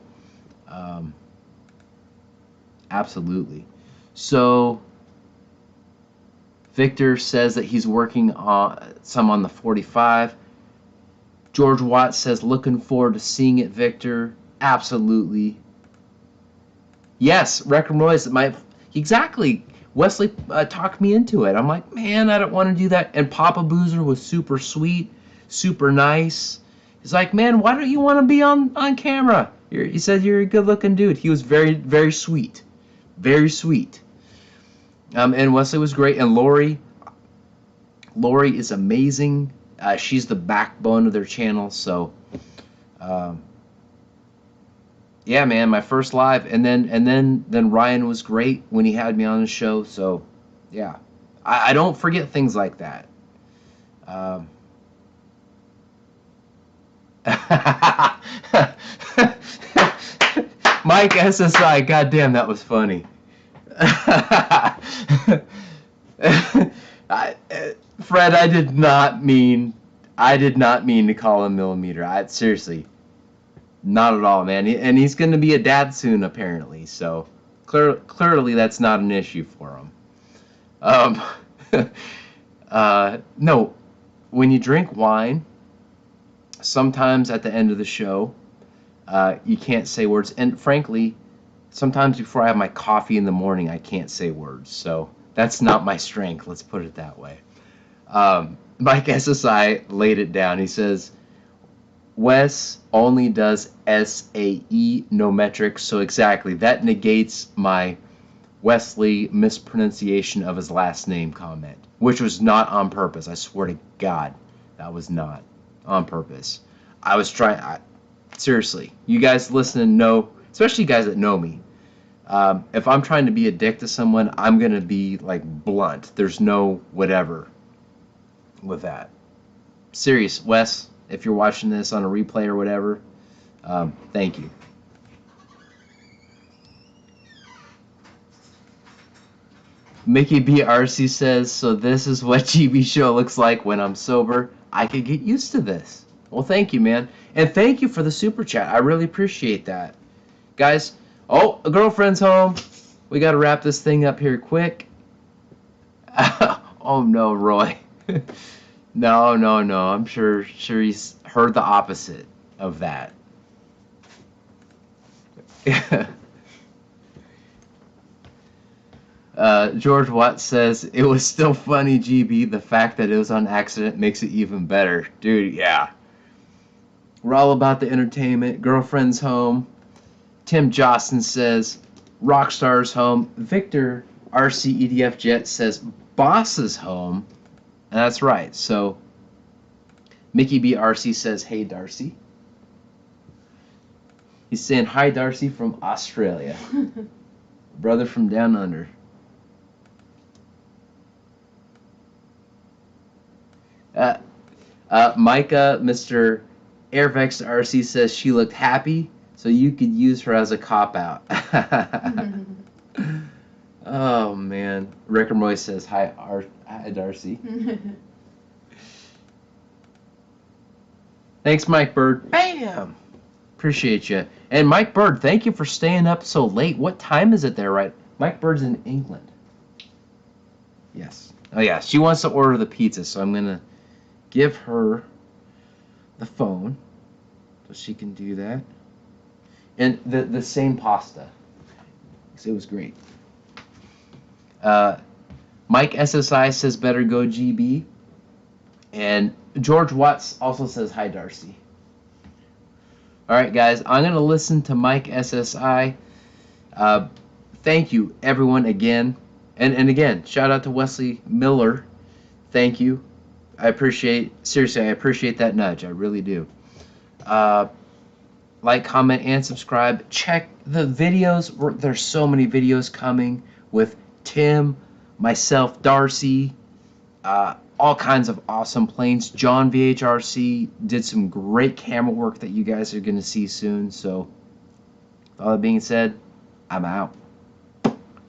absolutely. So, Victor says that he's working on some on the 45. George Watts says, looking forward to seeing it, Victor. Absolutely. Yes, Record Noise. Exactly. Wesley talked me into it. I'm like, man, I don't want to do that. And Papa Boozer was super sweet, super nice. He's like, man, why don't you want to be on camera? He said you're a good-looking dude. He was very, very sweet. Very sweet. And Wesley was great. And Lori is amazing. She's the backbone of their channel. So, yeah, man, my first live, and then Ryan was great when he had me on his show. So, yeah, I don't forget things like that. Mike SSI, goddamn, that was funny. Fred, I did not mean to call him Millimeter. Seriously, not at all, man. And he's going to be a dad soon, apparently. So clearly, that's not an issue for him. No, when you drink wine, sometimes at the end of the show, you can't say words. And frankly, sometimes before I have my coffee in the morning, I can't say words. So that's not my strength. Let's put it that way. Mike SSI laid it down. He says, Wes only does SAE, no metrics. So exactly, that negates my Wesley mispronunciation of his last name comment, which was not on purpose. I swear to God, that was not on purpose. I was trying, seriously, you guys listening know, especially you guys that know me, if I'm trying to be a dick to someone, I'm going to be like blunt. There's no whatever with that. Serious, Wes, if you're watching this on a replay or whatever, thank you. Mickey B. RC says, so this is what GB show looks like when I'm sober. I could get used to this. Well, thank you, man. And thank you for the super chat. I really appreciate that. Guys, oh, a girlfriend's home. We got to wrap this thing up here quick. Oh, no, Roy. No. I'm sure he's heard the opposite of that. George Watts says, it was still funny, GB. The fact that it was on accident makes it even better. Dude, yeah. We're all about the entertainment. Girlfriend's home. Tim Jostin says, Rockstar's home. Victor RC EDF Jet says, Boss's home. And that's right. So, Mickey B. RC says, hey, Darcy. He's saying, hi, Darcy from Australia. Brother from down under. Micah, Mr. Airvex RC says she looked happy, so you could use her as a cop-out. Oh, man. Rick and Roy says, hi, Darcy. Thanks, Mike Bird. Bam! Appreciate you. And Mike Bird, thank you for staying up so late. What time is it there, right? Mike Bird's in England. Yes. Oh, yeah. She wants to order the pizza, so I'm going to give her the phone so she can do that. And the same pasta. It was great. Mike SSI says better go GB. And George Watts also says hi, Darcy. All right, guys. I'm going to listen to Mike SSI. Thank you, everyone, again. And again, shout out to Wesley Miller. Thank you. Seriously, I appreciate that nudge. I really do. Like, comment, and subscribe. Check the videos. There's so many videos coming with Tim, myself, Darcy, all kinds of awesome planes. John VHRC did some great camera work that you guys are going to see soon. So, with all that being said, I'm out.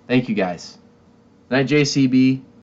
Thank you, guys. Night, JCB.